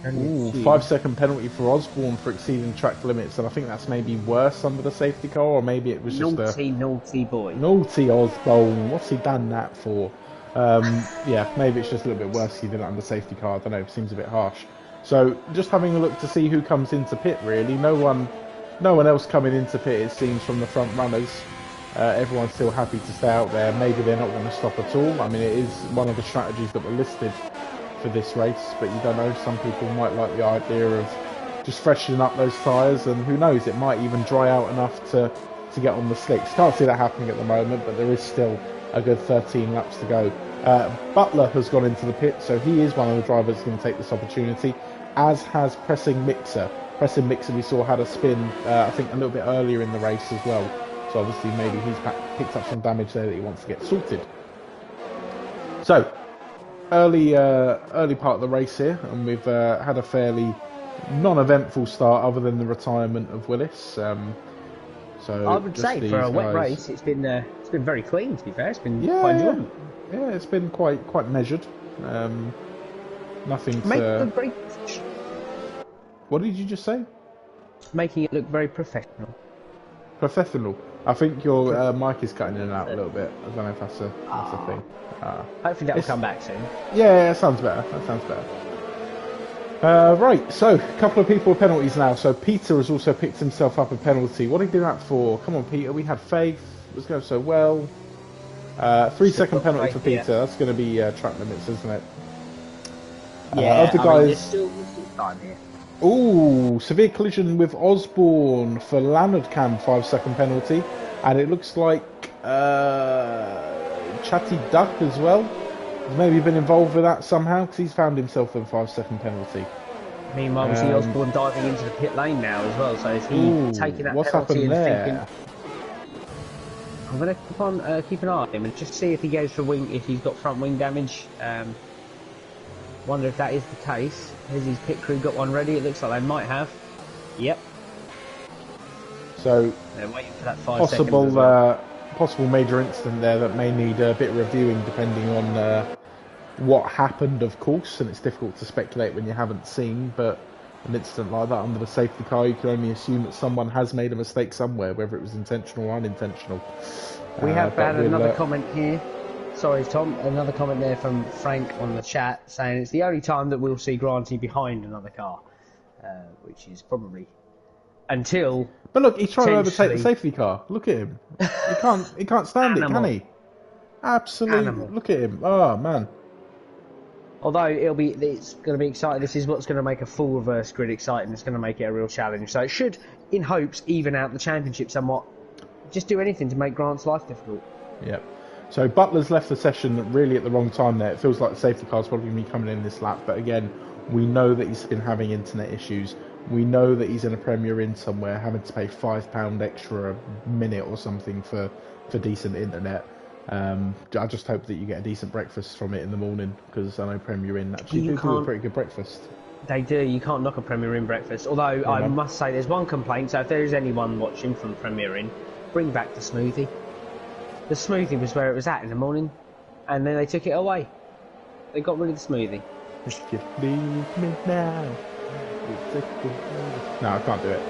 5-second penalty for Osborne for exceeding track limits, and I think that's maybe worse under the safety car, or maybe it was just naughty boy. Naughty Osborne. What's he done that for? Maybe it's just a little bit worse he did it under safety car. I don't know, it seems a bit harsh. So just having a look to see who comes into pit really. No one else coming into pit, it seems, from the front runners. Everyone's still happy to stay out there. Maybe they're not going to stop at all. I mean, it is one of the strategies that were listed for this race, but you don't know, some people might like the idea of just freshening up those tyres, and who knows, it might even dry out enough to get on the slicks. Can't see that happening at the moment, but there is still a good 13 laps to go. Butler has gone into the pit, so he is one of the drivers who's going to take this opportunity, as has Pressing Mixer. Pressing Mixer we saw had a spin, I think a little bit earlier in the race as well, so obviously maybe he's picked up some damage there that he wants to get sorted. So, early part of the race here, and we've had a fairly non-eventful start other than the retirement of Willis. So I would say for a wet race, it's been very clean. To be fair, it's been quite enjoyable. Yeah, it's been quite measured. Nothing to... What did you just say? Making it look very professional. Professional. I think your mic is cutting in and out a little bit. I don't know if that's a thing. Hopefully that'll come back soon. Yeah, that sounds better. Right, so a couple of people with penalties now. So Peter has also picked himself up a penalty. What did he do that for? Come on, Peter. We had faith. It was going so well. 3-second penalty for Peter. Yeah. That's going to be track limits, isn't it? Other guys. There's still time here. Ooh, severe collision with Osborne for Leonard Cam, 5-second penalty, and it looks like Chatty Duck as well has maybe been involved with that somehow, because he's found himself with a 5-second penalty. Meanwhile, we see Osborne diving into the pit lane now as well, so is he taking that penalty and thinking... I'm going to keep an eye on him and just see if he goes for wing, if he's got front wing damage. Wonder if that is the case. Has his pit crew got one ready? It looks like they might have. Yep. So they're waiting for that 5 seconds as well. Possible major incident there that may need a bit of reviewing depending on what happened, of course, and it's difficult to speculate when you haven't seen, but an incident like that under the safety car, you can only assume that someone has made a mistake somewhere, whether it was intentional or unintentional. We have had another comment here. Sorry, Tom. Another comment there from Frank on the chat saying it's the only time that we'll see Granty behind another car, which is probably until. But look, he's trying to overtake the safety car. Look at him. He can't stand it, can he? Absolutely. Animal. Look at him. Oh, man. Although it's going to be exciting. This is what's going to make a full reverse grid exciting. It's going to make it a real challenge. So it should, in hopes, even out the championship somewhat. Just do anything to make Grant's life difficult. Yep. So Butler's left the session really at the wrong time there. It feels like the safety car's probably going to be coming in this lap. But again, we know that he's been having internet issues. We know that he's in a Premier Inn somewhere, having to pay £5 extra a minute or something for decent internet. I just hope that you get a decent breakfast from it in the morning, because I know Premier Inn actually do a pretty good breakfast. They do. You can't knock a Premier Inn breakfast. Although I must say there's one complaint. So if there is anyone watching from Premier Inn, bring back the smoothie. The smoothie was where it was at in the morning, and then they took it away. They got rid of the smoothie. You leave me now. No, I can't do it.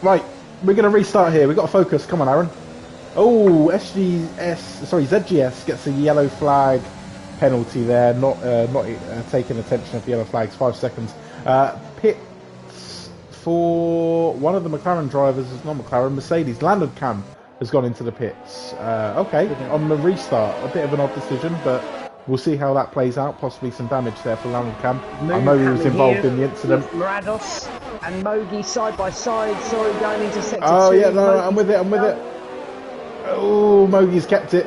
Right, we're going to restart here. We've got to focus. Come on, Aaron. Oh, ZGS gets a yellow flag penalty there. Not taking attention of the yellow flags. 5 seconds. Pits for one of the McLaren drivers. It's not McLaren. Mercedes. Landcam has gone into the pits. Okay, on the restart, a bit of an odd decision, but we'll see how that plays out. Possibly some damage there for Landcam. I know he was involved in the incident. Murados and Mogi side by side. Sorry, going into sector 2. Oh yeah, no, I'm with it. Oh, Mogi's kept it.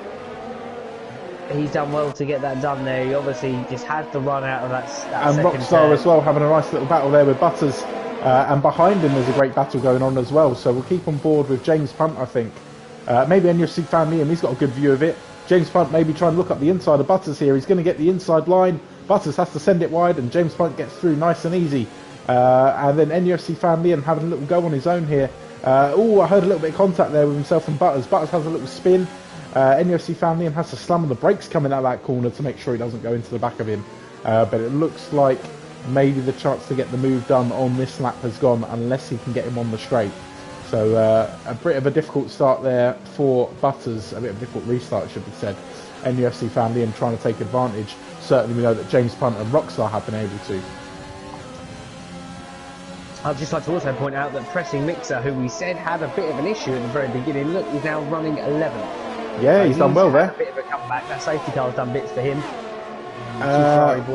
He's done well to get that done there. He obviously just had to run out of that and second Rockstar turn. as well, having a nice little battle there with Butters. And behind him there's a great battle going on as well. So we'll keep on board with James Punt, I think. Maybe NUFC fan Liam, he's got a good view of it. James Punt maybe try and look up the inside of Butters here. He's going to get the inside line. Butters has to send it wide, and James Punt gets through nice and easy. And then NUFC fan Liam having a little go on his own here. I heard a little bit of contact there with himself and Butters. Butters has a little spin. NUFC fan Liam has to slam on the brakes coming out of that corner to make sure he doesn't go into the back of him. But it looks like maybe the chance to get the move done on this lap has gone, unless he can get him on the straight. So a bit of a difficult start there for Butters, a bit of a difficult restart, should be said. NUFC fan Liam trying to take advantage. Certainly we know that James Punt and Rockstar have been able to. I'd just like to also point out that Pressing Mixer, who we said had a bit of an issue at the very beginning, look, he's now running 11th. Yeah, he's done well there. A bit of a comeback. That safety car's done bits for him.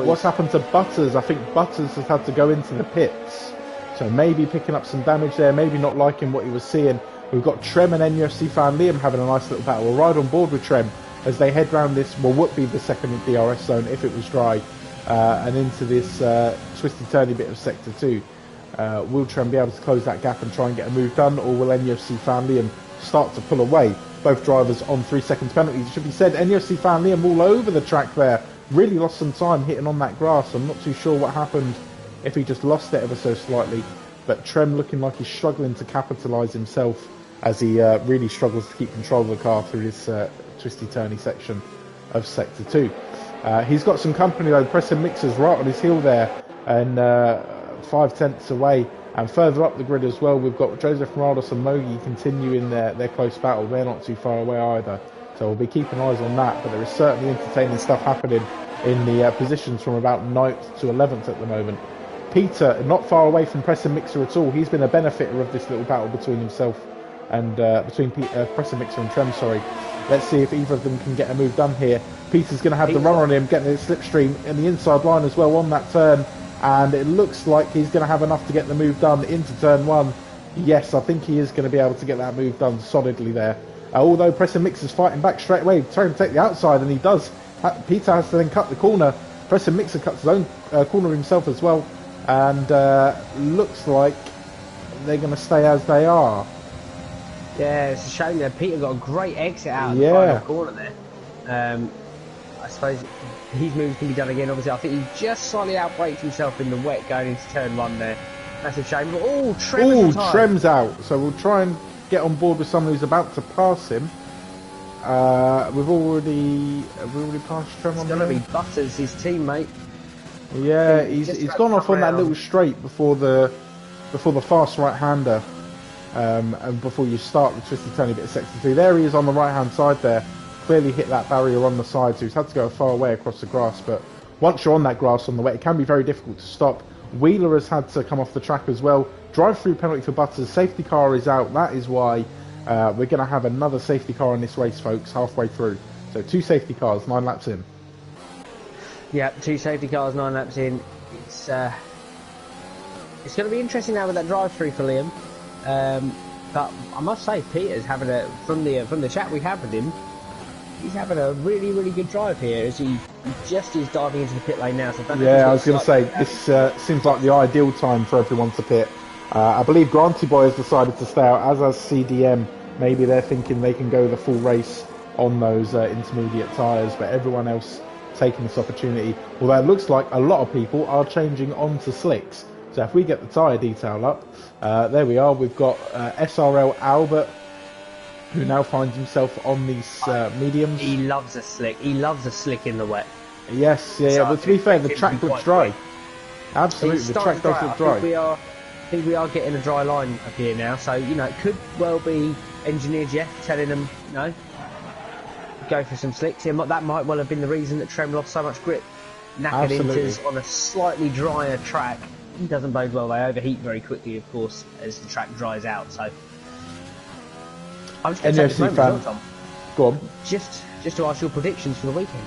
What's happened to Butters? I think Butters has had to go into the pits. So maybe picking up some damage there, maybe not liking what he was seeing. We've got Trem and NUFC fan Liam having a nice little battle. We'll ride on board with Trem as they head round this, well, would be the second DRS zone if it was dry, and into this twisty-turny bit of Sector 2. Will Trem be able to close that gap and try and get a move done, or will NUFC fan Liam start to pull away? Both drivers on 3 seconds penalties. It should be said, NUFC fan Liam all over the track there. Really lost some time hitting on that grass. I'm not too sure what happened, if he just lost it ever so slightly. But Trem looking like he's struggling to capitalise himself as he really struggles to keep control of the car through this twisty-turny section of Sector 2. He's got some company though. Pressing Mixer's right on his heel there, and 5 tenths away. And further up the grid as well, we've got Joseph Morados and Mogi continuing their close battle. They're not too far away either. So we'll be keeping eyes on that. But there is certainly entertaining stuff happening in the positions from about 9th to 11th at the moment. Peter, not far away from Pressing Mixer at all. He's been a benefiter of this little battle between himself and between Pressing Mixer and Trem, sorry. Let's see if either of them can get a move done here. Peter's going to have the run on him, getting the slipstream in the inside line as well on that turn. And it looks like he's going to have enough to get the move done into turn 1. Yes, I think he is going to be able to get that move done solidly there. Although Pressing Mixer's fighting back straight away, trying to take the outside, and he does. Peter has to then cut the corner. Pressing Mixer cuts his own corner himself as well. And looks like they're going to stay as they are. Yeah, it's a shame that Peter got a great exit out of the final corner there. I suppose his moves can be done again. Obviously, I think he just slightly outbraked himself in the wet going into turn 1 there. That's a shame. But Trem's out. So we'll try and get on board with someone who's about to pass him. We've already passed Trem on. It's going to be Butters, his teammate. Yeah, he's gone off on that little straight before the fast right-hander, and before you start the twisty-turny bit of Sector 2. There he is on the right-hand side there. Clearly hit that barrier on the side, so he's had to go far away across the grass. But once you're on that grass on the wet, it can be very difficult to stop. Wheeler has had to come off the track as well. Drive-through penalty for Butters. Safety car is out. That is why we're going to have another safety car in this race, folks, halfway through. So 2 safety cars, 9 laps in. Yeah, 2 safety cars, 9 laps in. It's going to be interesting now with that drive-through for Liam. But I must say, Peter's having from the chat we had with him, he's having a really, really good drive here as he just is diving into the pit lane now. So I was going to say, this seems like the ideal time for everyone to pit. I believe Granty Boy has decided to stay out, as has CDM. Maybe they're thinking they can go the full race on those intermediate tyres, but everyone else taking this opportunity. Although it looks like a lot of people are changing onto slicks. So if we get the tyre detail up, there we are. We've got SRL Albert, who now finds himself on these mediums. He loves a slick. He loves a slick in the wet. Yes, yeah. So But to be fair, the track looks dry. Absolutely, the track does look dry. I think we are getting a dry line up here now. So it could well be Engineer Jeff telling them, go for some slicks. Yeah, that might well have been the reason that Trem lost so much grip. Knackered inters on a slightly drier track. It doesn't bode well. They overheat very quickly, of course, as the track dries out. So I'm just going to take this moment as well, Tom. Go on. Just to ask your predictions for the weekend.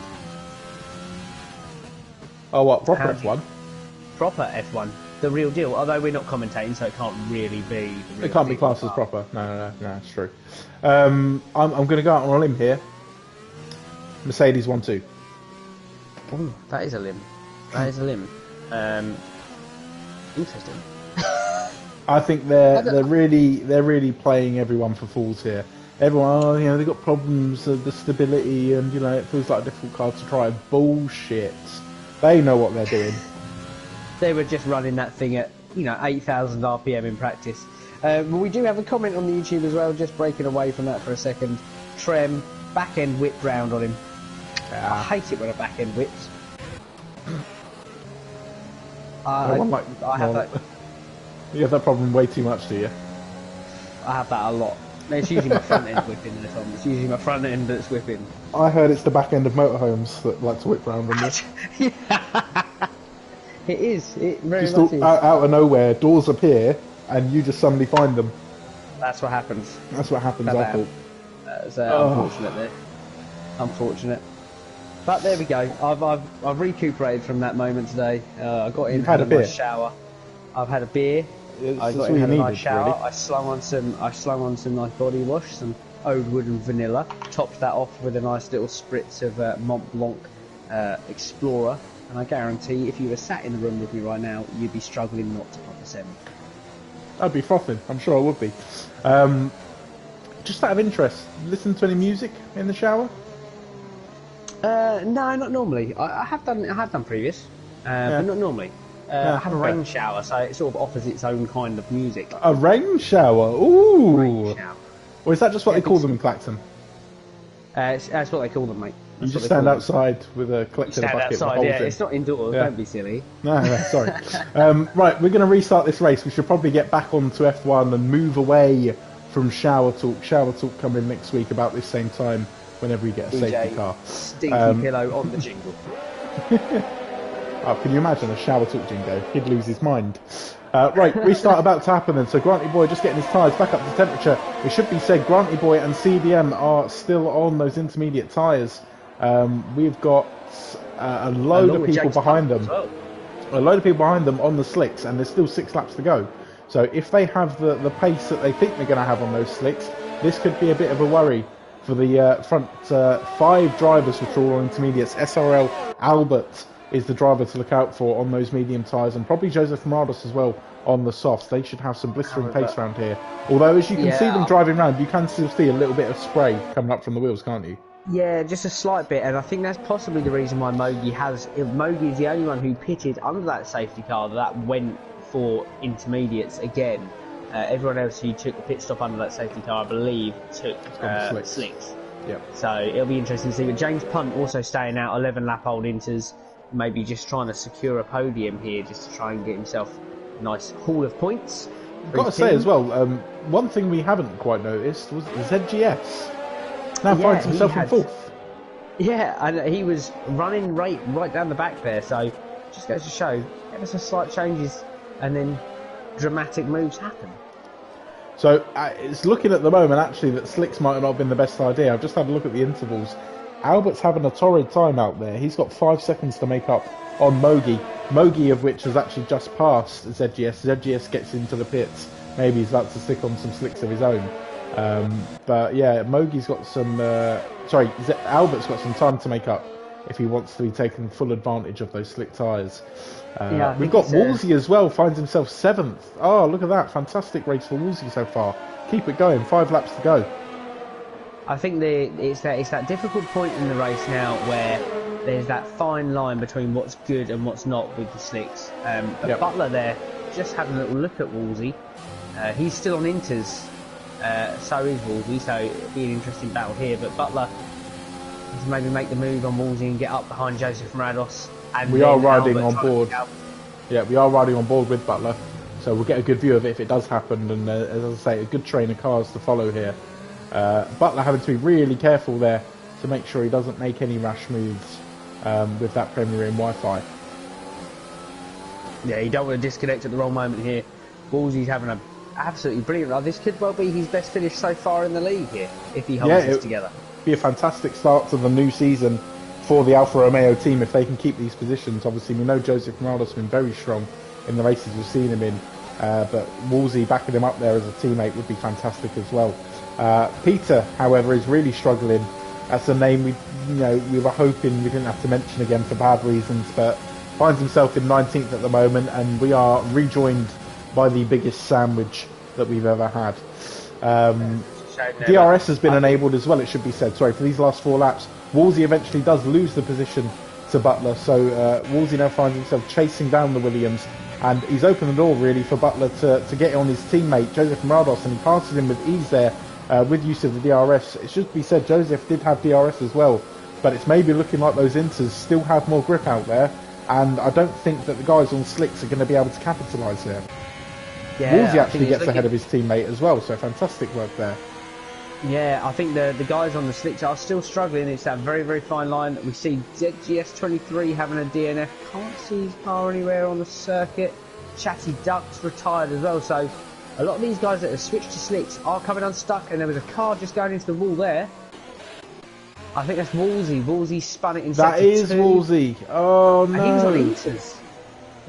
Oh, what? Proper F1? Proper F1. The real deal. Although we're not commentating, so it can't really be the real It can't deal. be classed as proper. No, it's true. I'm going to go out on a limb here. Mercedes 1-2. Ooh, that is a limb. That is a limb. Interesting. I think they're really playing everyone for fools here. Everyone, they've got problems of the stability, and it feels like a difficult car to try. Bullshit. They know what they're doing. They were just running that thing at 8,000 RPM in practice. But we do have a comment on the YouTube as well. Just breaking away from that for a second. Trem back end whip round on him. I hate it when a back end whips. I have that. You have that problem way too much, do you? I have that a lot. No, it's usually my front end whipping this on. It's usually my front end that's whipping. I heard it's the back end of motorhomes that like to whip round on this. It is. It very Just much is. Out of nowhere, doors appear, and you just suddenly find them. That's what happens. That's what happens, I thought. That's unfortunate there. Unfortunate. But there we go. I've recuperated from that moment today. I got in, had a nice shower. I've had a beer. I got in, had a nice shower. Really. I slung on some nice body wash, some Oud Wood and vanilla. Topped that off with a nice little spritz of Mont Blanc Explorer. And I guarantee, if you were sat in the room with me right now, you'd be struggling not to pop a 7. I'd be frothing. I'm sure I would be. Just out of interest, listen to any music in the shower? No, not normally. I have done previous, but not normally. I have a rain shower, so it sort of offers its own kind of music. A rain shower? Ooh! Rain shower. Or is that just what they call them in Clacton? That's what they call them, mate. You just stand outside with a collector bucket. Stand outside, it's not indoors, don't be silly. No, sorry. Right, we're going to restart this race. We should probably get back onto F1 and move away from Shower Talk. Shower Talk coming next week about this same time whenever we get a safety car. Stinky pillow on the jingle. Oh, can you imagine a Shower Talk jingo? He'd lose his mind. Right, restart about to happen then. So Granty Boy just getting his tyres back up to temperature. It should be said Granty Boy and CDM are still on those intermediate tyres. We've got a load of people behind them. A load of people behind them on the slicks, and there's still 6 laps to go. So if they have the pace that they think they're going to have on those slicks, this could be a bit of a worry for the front 5 drivers which are all on intermediates. SRL Albert is the driver to look out for on those medium tyres, and probably Joseph Marados as well on the softs. They should have some blistering pace around here. Although, as you can see them driving around, you can still see a little bit of spray coming up from the wheels, can't you? Yeah, just a slight bit, and I think that's possibly the reason why Mogi is the only one who pitted under that safety car that went for intermediates again. Everyone else who took the pit stop under that safety car, I believe, took slicks. Yep. So it'll be interesting to see. But James Punt also staying out, 11 lap old inters, maybe just trying to secure a podium here, just to try and get himself a nice haul of points. I've got to say as well, one thing we haven't quite noticed was ZGS now finds himself in 4th. Yeah, and he was running right down the back there, so just goes to show, ever some slight changes and then dramatic moves happen. So it's looking at the moment actually that slicks might not have been the best idea. I've just had a look at the intervals. Albert's having a torrid time out there. He's got 5 seconds to make up on Mogi. Mogi of which has actually just passed ZGS. ZGS gets into the pits. Maybe he's about to stick on some slicks of his own. But yeah, Mogi's got some... Albert's got some time to make up if he wants to be taking full advantage of those slick tyres. We've got Woolsey as well, finds himself 7th. Oh, look at that. Fantastic race for Woolsey so far. Keep it going. 5 laps to go. I think it's that difficult point in the race now where there's that fine line between what's good and what's not with the slicks. But Butler there, just having a little look at Woolsey. He's still on inters, so is Woolsey, so it'll be an interesting battle here. But Butler to maybe make the move on Woolsey and get up behind Joseph Marados. And we are riding on board. Yeah, we are riding on board with Butler, so we'll get a good view of it if it does happen. And as I say, a good train of cars to follow here. Butler having to be really careful there to make sure he doesn't make any rash moves with that Premier Inn Wi-Fi. Yeah, you don't want to disconnect at the wrong moment here. Woolsey's having an absolutely brilliant. This could well be his best finish so far in the league here if he holds this together. Be a fantastic start to the new season for the Alfa Romeo team if they can keep these positions. Obviously, we know Joseph Ronaldo's been very strong in the races we've seen him in, but Woolsey backing him up there as a teammate would be fantastic as well. Peter, however, is really struggling. That's a name we were hoping we didn't have to mention again for bad reasons, but finds himself in 19th at the moment, and we are rejoined by the biggest sandwich that we've ever had. DRS has been enabled as well, it should be said. Sorry, for these last 4 laps. Woolsey eventually does lose the position to Butler, so Woolsey now finds himself chasing down the Williams, and he's opened the door really for Butler to get on his teammate Joseph Marados, and he passes him with ease there with use of the DRS. It should be said Joseph did have DRS as well, but it's maybe looking like those Inters still have more grip out there, and I don't think that the guys on slicks are going to be able to capitalise here. Yeah, Woolsey actually gets ahead of his teammate as well, so fantastic work there. Yeah, I think the guys on the slicks are still struggling. It's that very, very fine line. We see ZGS23 having a DNF. Can't see his car anywhere on the circuit. Chatty Duck's retired as well. So a lot of these guys that have switched to slicks are coming unstuck. And there was a car just going into the wall there. I think that's Woolsey. Woolsey spun it in sector 2. That is Woolsey. Oh, no. And he was on Inters.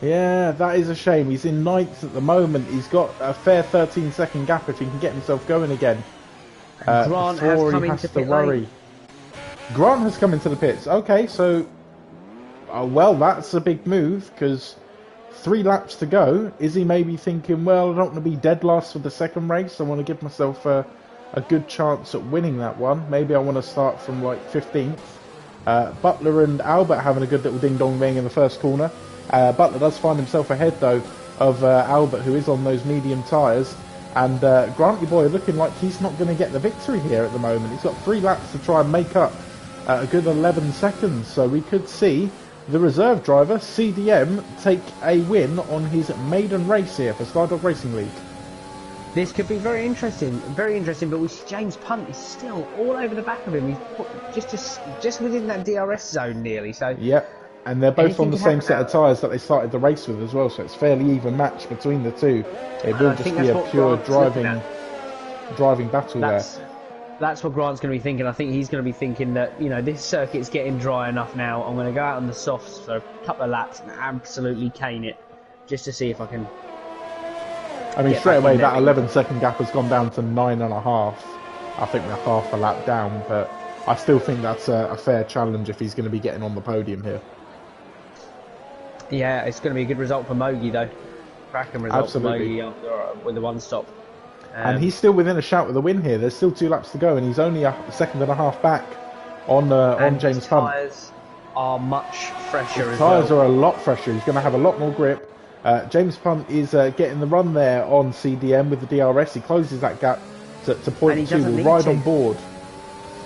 Yeah, that is a shame. He's in 9th at the moment. He's got a fair 13-second gap if he can get himself going again. Grant has come into pit lane. Grant has come into the pits. Okay, so well, that's a big move because 3 laps to go. Is he maybe thinking, well, I don't want to be dead last for the second race. I want to give myself a good chance at winning that one. Maybe I want to start from like 15th. Butler and Albert having a good little ding-dong ring in the first corner. Butler does find himself ahead though of Albert, who is on those medium tyres. And Granty Boy looking like he's not going to get the victory here at the moment. He's got 3 laps to try and make up a good 11 seconds. So we could see the reserve driver, CDM, take a win on his maiden race here for SlyDog Racing League. This could be very interesting, but we see James Punt is still all over the back of him. He's just within that DRS zone nearly. So yep. And they're both on the same set of tyres that they started the race with as well, so it's fairly even match between the two. It will just be a pure driving battle there. That's what Grant's going to be thinking. I think he's going to be thinking that, this circuit's getting dry enough now. I'm going to go out on the softs for a couple of laps and absolutely cane it, just to see if I can... I mean, straight away, that 11-second gap has gone down to 9.5. I think we're half a lap down, but I still think that's a fair challenge if he's going to be getting on the podium here. Yeah, it's going to be a good result for Mogi though. Cracking result for Mogi with the 1 stop. And he's still within a shout with a win here. There's still 2 laps to go, and he's only a second and a half back on James Punt. Tyres are much fresher as well. Tyres are a lot fresher. He's going to have a lot more grip. James Punt is getting the run there on CDM with the DRS. He closes that gap to point 2. We'll ride on board.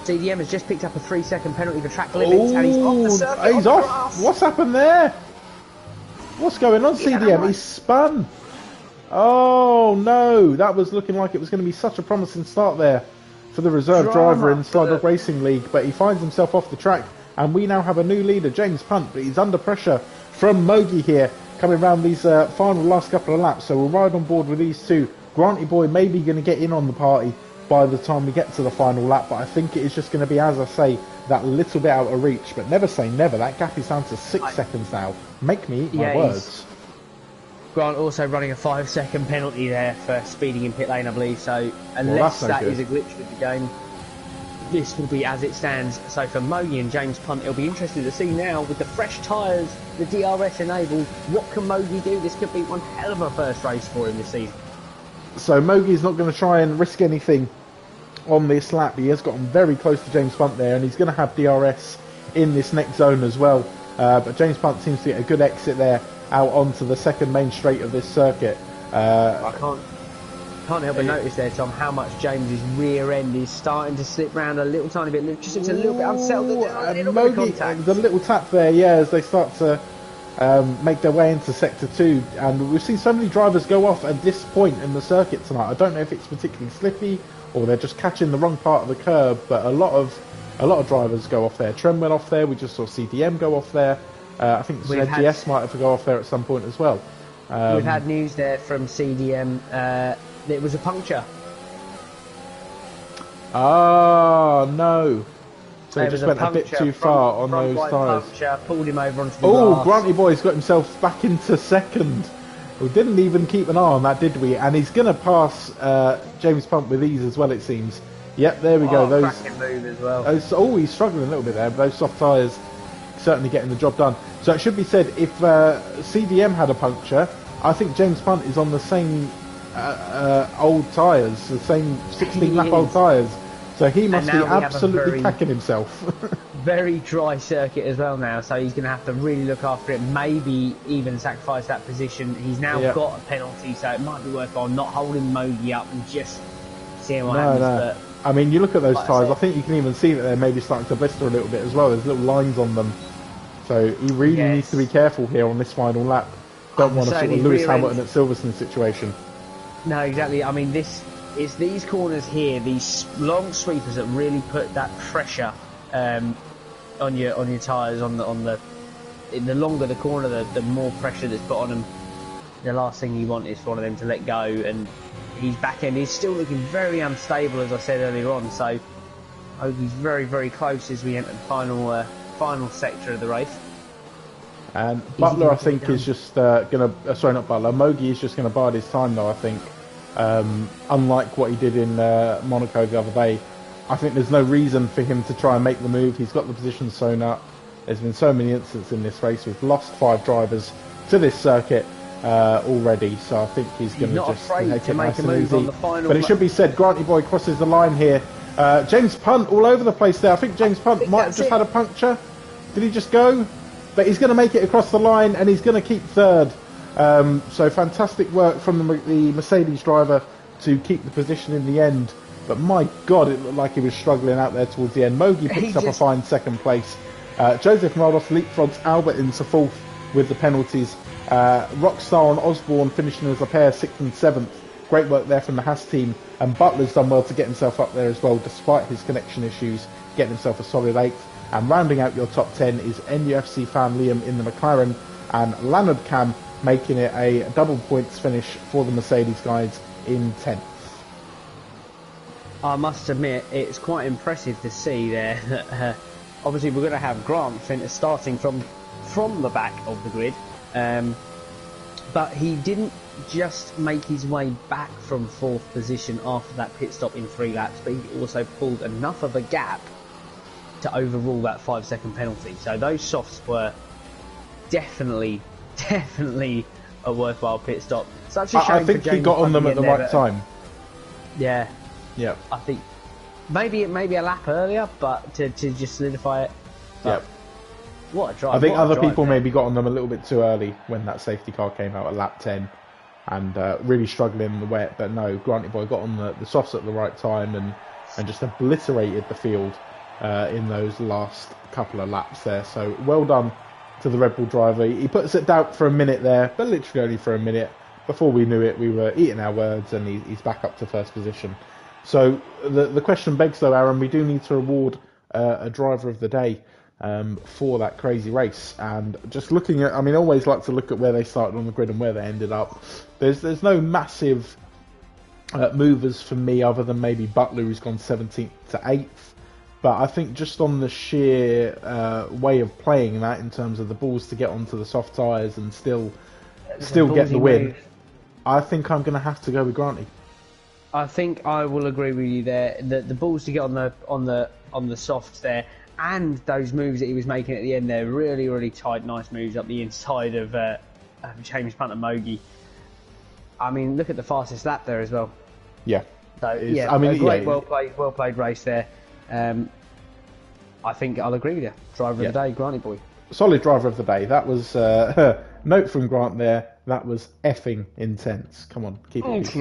CDM has just picked up a 3-second penalty for track limits, and he's off the circuit. He's off. What's happened there? What's going on, CDM? He's spun. Oh no, that was looking like it was going to be such a promising start there for the reserve driver in SlyDog Racing League, but he finds himself off the track, and we now have a new leader, James Punt, but he's under pressure from Mogi here, coming around these final last couple of laps, so we'll ride on board with these two. Granty Boy maybe going to get in on the party by the time we get to the final lap, but I think it is just going to be, as I say, that little bit out of reach. But never say never. That gap is down to 6 seconds now. Make me eat my words. Grant also running a 5-second penalty there for speeding in pit lane, I believe. So unless that is a glitch with the game, this will be as it stands. So for Mogi and James Punt, it'll be interesting to see now with the fresh tyres, the DRS enabled, what can Mogi do? This could be one hell of a first race for him this season. So Mogi's not going to try and risk anything on this lap. He has gotten very close to James Punt there, and he's going to have DRS in this next zone as well. But James Punt seems to get a good exit there out onto the second main straight of this circuit. I can't help but notice there, Tom, how much James's rear end is starting to slip round a little tiny bit. Just looks a little bit unsettled. Mogi, the little tap there, yeah, as they start to make their way into sector 2, and we've seen so many drivers go off at this point in the circuit tonight. I don't know if it's particularly slippy or they're just catching the wrong part of the curb, but a lot of drivers go off there. Trem went off there. We just saw CDM go off there. I think ZGS might have to go off there at some point as well. We've had news there from CDM. It was a puncture. Oh no! So he just went a bit too far on those tyres. Puncture, pulled him over onto the glass. Granty Boy's got himself back into second. We didn't even keep an eye on that, did we? And he's going to pass James Punt with ease as well, it seems. Yep, there we go. Those cracking move as well. He's struggling a little bit there, but those soft tyres certainly getting the job done. So it should be said, if CDM had a puncture, I think James Punt is on the same old tyres, the same 16-lap old tyres. So he must be absolutely packing himself. Very dry circuit as well now, so he's going to have to really look after it, maybe even sacrifice that position. He's now got a penalty, so it might be worthwhile not holding Mogi up and just seeing what happens. But I mean, you look at those tyres, I think you can even see that they're maybe starting to blister a little bit as well. There's little lines on them. So he really needs to be careful here on this final lap. Don't want a sort of Lewis Hamilton at Silverstone situation. No, exactly. I mean, it's these corners here, these long sweepers that really put that pressure on your tyres. The longer the corner, the more pressure that's put on them. The last thing you want is for one of them to let go, and his back end is still looking very unstable, as I said earlier on. So Mogi's very, very close as we enter the final sector of the race. And Butler, I think, is just going to... sorry, not Butler. Mogi is just going to bide his time, though, I think. Unlike what he did in Monaco the other day, I think there's no reason for him to try and make the move. He's got the position sewn up. There's been so many incidents in this race. We've lost 5 drivers to this circuit already, so I think he's going to just take it nice and easy. But it should be said, Granty Boy crosses the line here. James Punt all over the place there. I think James Punt might have just had a puncture. Did he just go? But he's going to make it across the line, and he's going to keep third. So fantastic work from the Mercedes driver to keep the position in the end. But my God, it looked like he was struggling out there towards the end. Mogi picks up a fine second place. Joseph Morales leapfrogs Albert into fourth with the penalties. Rockstar and Osborne finishing as a pair, 6th and 7th. Great work there from the Haas team. And Butler's done well to get himself up there as well, despite his connection issues, getting himself a solid 8th. And rounding out your top 10 is NUFC fan Liam in the McLaren, and Leonard Cam making it a double points finish for the Mercedes guys in 10th. I must admit, it's quite impressive to see there that obviously we're going to have Grant starting from the back of the grid, but he didn't just make his way back from 4th position after that pit stop in 3 laps, but he also pulled enough of a gap to overrule that 5-second penalty. So those softs were definitely a worthwhile pit stop. Such a shame. I think he got on them at the right time. Yeah. Yeah. I think maybe a lap earlier, but to just solidify it. Yeah. What a drive. I think other people maybe got on them a little bit too early when that safety car came out at lap 10 and really struggling in the wet. But no, Granty Boy got on the softs at the right time and just obliterated the field in those last couple of laps there. So well done to the Red Bull driver. He put us at doubt for a minute there, but literally only for a minute. Before we knew it, we were eating our words, and he's back up to 1st position. So the question begs, though, Aaron, we do need to reward a driver of the day for that crazy race. And just looking at, I mean, I always like to look at where they started on the grid and where they ended up. There's no massive movers for me, other than maybe Butler, who's gone 17th to 8th. But I think just on the sheer way of playing that, in terms of the balls to get onto the soft tyres and still get the win, I think I'm going to have to go with Granty. I think I will agree with you there. The balls to get on the softs there, and those moves that he was making at the end there, really, really tight, nice moves up the inside of James Punter Mogi. I mean, look at the fastest lap there as well. Yeah. So yeah, I mean, a great, well played race there. I think I'll agree with you. Driver of the day, Granty boy. Solid driver of the day. That was note from Grant there. That was effing intense. Come on, keep it. I think,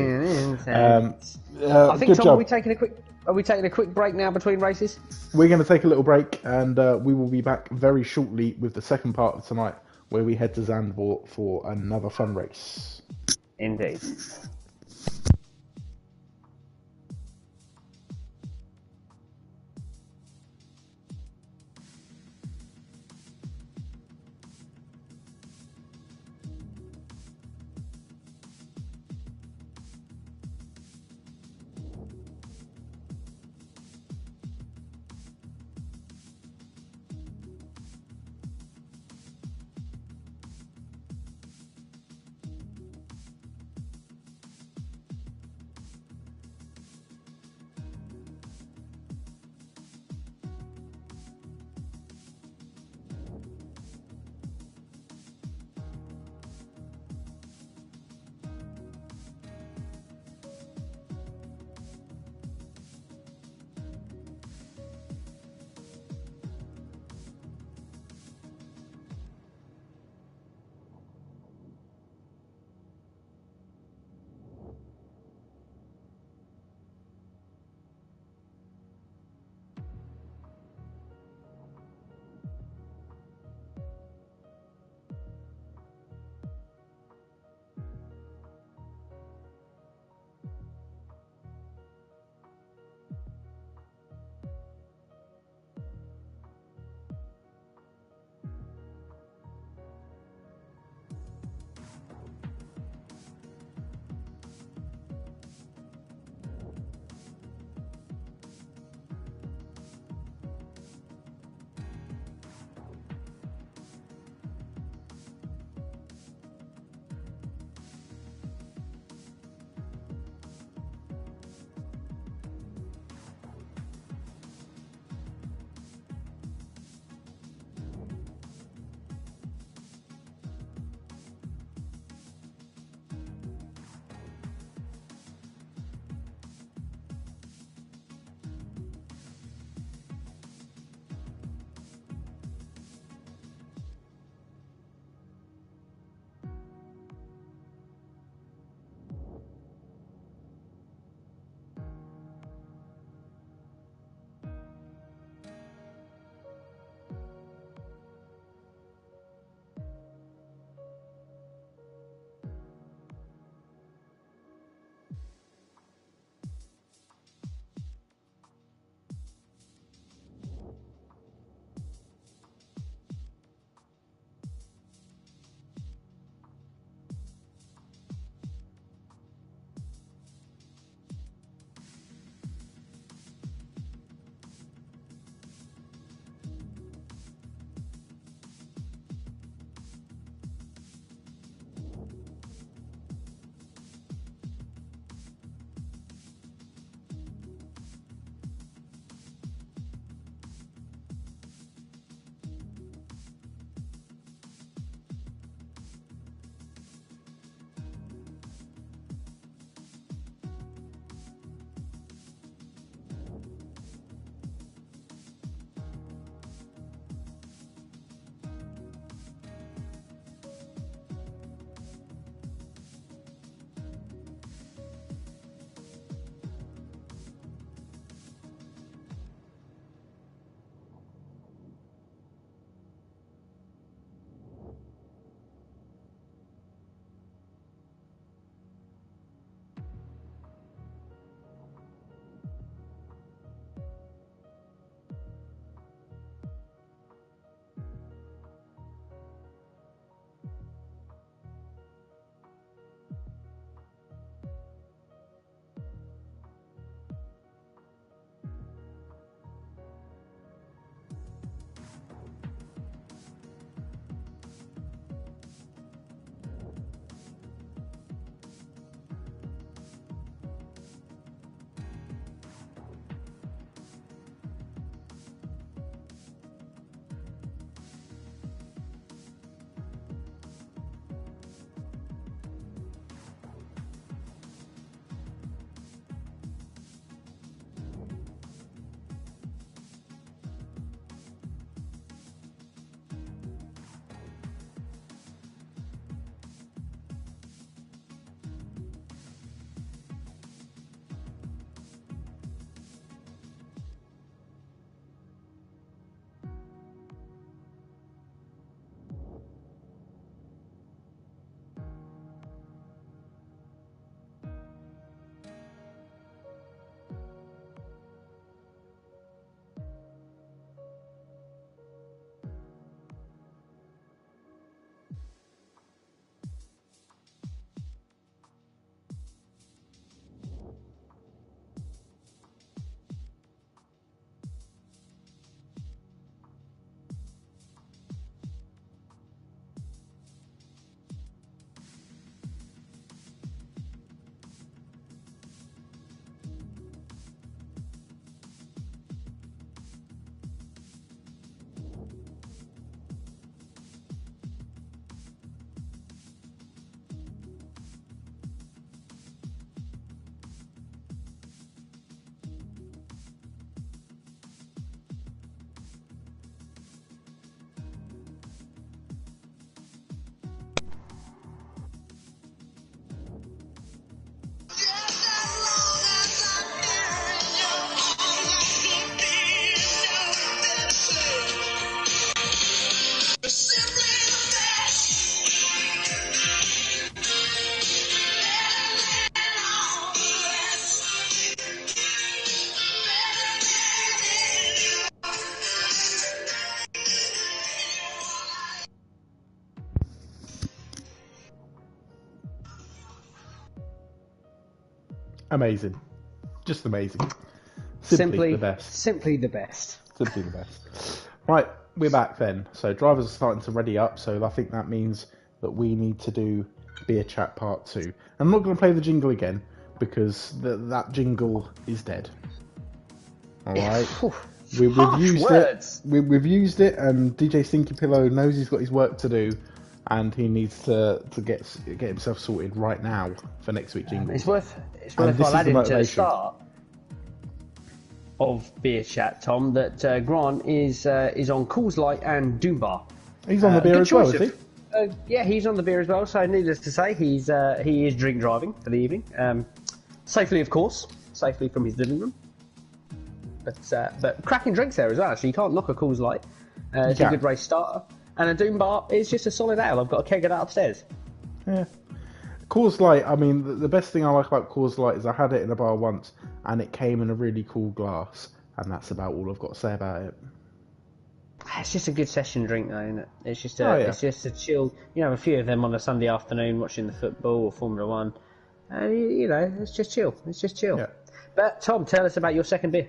good Tom, job. are we taking a quick break now between races? We're going to take a little break, and we will be back very shortly with the second part of tonight, where we head to Zandvoort for another fun race. Indeed. Amazing. Just amazing. Simply the best. Simply the best. Simply the best. Right, we're back then. So drivers are starting to ready up, so I think that means that we need to do Beer Chat Part 2. I'm not going to play the jingle again, because that jingle is dead. Alright? We've used it. We've used it, and DJ Stinky Pillow knows he's got his work to do, and he needs to get himself sorted right now for next week's jingle. It's worthwhile adding to the start of Beer Chat, Tom, that Grant is on Coors Light and Doombar. He's on the beer as well, is he? Yeah, he's on the beer as well. So needless to say, he is drink driving for the evening, safely, of course, safely from his living room. But cracking drinks there as well. Actually, you can't knock a Coors Light. It's a good race starter. And a Doombar is just a solid ale. I've got a keg of that upstairs. Yeah. Coors Light, I mean, the best thing I like about Coors Light is I had it in a bar once, and it came in a really cool glass, and that's about all I've got to say about it. It's just a good session drink, though, isn't it? It's just It's just a chill. You know, a few of them on a Sunday afternoon watching the football or Formula One. You know, it's just chill. It's just chill. Yeah. But Tom, tell us about your second beer.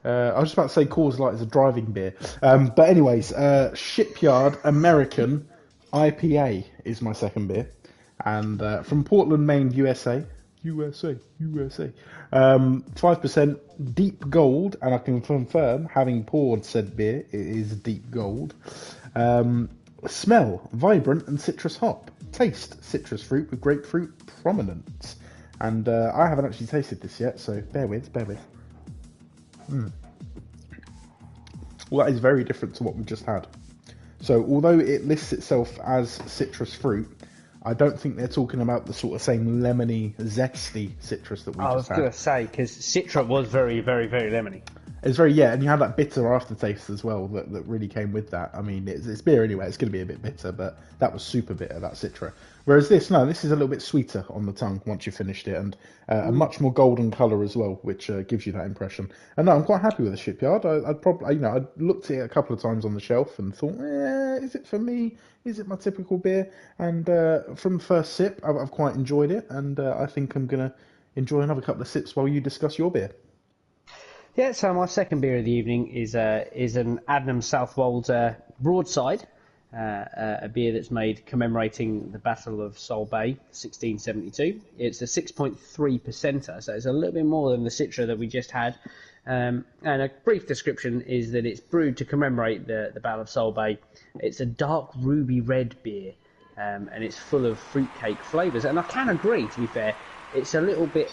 I was just about to say Coors Light is a driving beer. But anyways, Shipyard American IPA is my second beer. And from Portland, Maine, USA. 5% deep gold, and I can confirm, having poured said beer, it is deep gold. Smell, vibrant and citrus hop. Taste, citrus fruit with grapefruit prominence. And I haven't actually tasted this yet, so bear with. Well, that is very different to what we just had. So although it lists itself as citrus fruit, I don't think they're talking about the sort of same lemony, zesty citrus that we just had. I was going to say, because Citra was very, very, very lemony. It's very, and you had that bitter aftertaste as well that really came with that. I mean, it's beer anyway, it's going to be a bit bitter, but that was super bitter, that Citra. Whereas this is a little bit sweeter on the tongue once you've finished it, and a much more golden colour as well, which gives you that impression. And no, I'm quite happy with the Shipyard. I'd probably, I looked at it a couple of times on the shelf and thought, is it for me? Is it my typical beer? And from the first sip, I've quite enjoyed it, and I think I'm going to enjoy another couple of sips while you discuss your beer. Yeah, so my second beer of the evening is an Adnam Southwold Broadside, a beer that's made commemorating the Battle of Solbay, 1672. It's a 6.3%er, so it's a little bit more than the Citra that we just had. And a brief description is that it's brewed to commemorate the Battle of Solbay. It's a dark ruby red beer, and it's full of fruitcake flavours. And I can agree, to be fair, it's a little bit,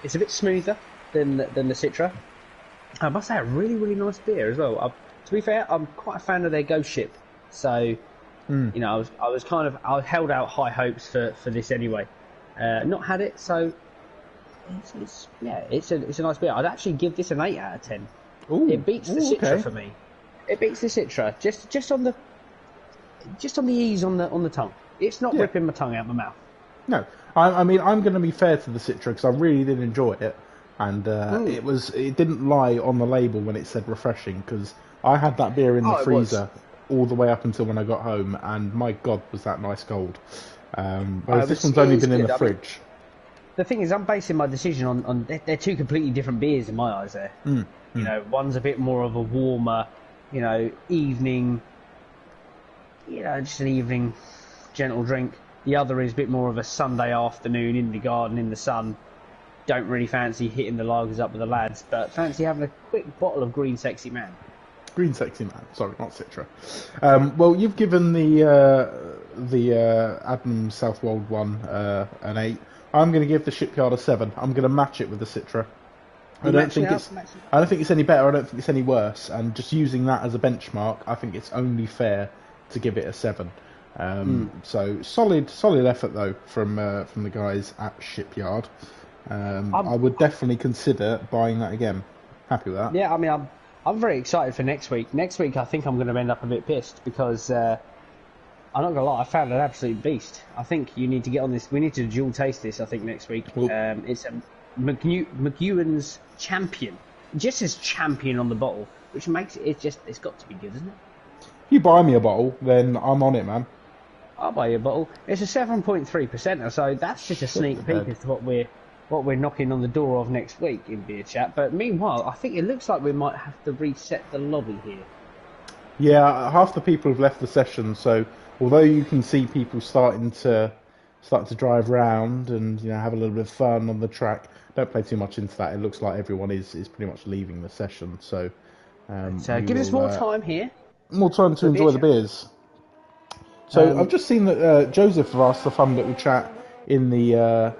it's a bit smoother than the Citra. I must say, a really, really nice beer as well. To be fair, I'm quite a fan of their Ghost Ship, so you know, I held out high hopes for this anyway. Not had it, so it's a nice beer. I'd actually give this an 8 out of 10. It beats the Citra for me. It beats the Citra just on the ease on the tongue. It's not ripping my tongue out my mouth. No, I mean, I'm going to be fair to the Citra because I really did enjoy it. And it didn't lie on the label when it said refreshing, because I had that beer in the freezer all the way up until when I got home, and my God, was that nice cold. Whereas this one's only been in the fridge. The thing is, I'm basing my decision on they're two completely different beers in my eyes there. You know, one's a bit more of a warmer, evening, just an evening gentle drink. The other is a bit more of a Sunday afternoon in the garden in the sun. Don't really fancy hitting the lagers up with the lads, but fancy having a quick bottle of Green Sexy Man. Green Sexy Man, sorry, not Citra. Well, you've given the Adnam Southwold one an 8. I'm going to give the Shipyard a 7. I'm going to match it with the Citra. I don't think it's any better. I don't think it's any worse. And just using that as a benchmark, I think it's only fair to give it a 7. So solid effort though from the guys at Shipyard. I would definitely consider buying that again. Happy with that. Yeah, I mean, I'm very excited for next week. Next week, I think I'm going to end up a bit pissed because I'm not going to lie, I found an absolute beast. I think you need to get on this. We need to dual taste this. I think next week. It's a McEwan's Champion. It just says Champion on the bottle, which makes it's got to be good, isn't it? If you buy me a bottle, then I'm on it, man. I'll buy you a bottle. It's a 7.3%, so that's just a sneak peek as to what what we're knocking on the door of next week in Beer Chat. But meanwhile, I think it looks like we might have to reset the lobby here. Yeah, half the people have left the session, so although you can see people starting to drive round and have a little bit of fun on the track, don't play too much into that. It looks like everyone is pretty much leaving the session, so Give us more time here. More time to enjoy the beers. So I've just seen that Joseph have asked a fun little chat in the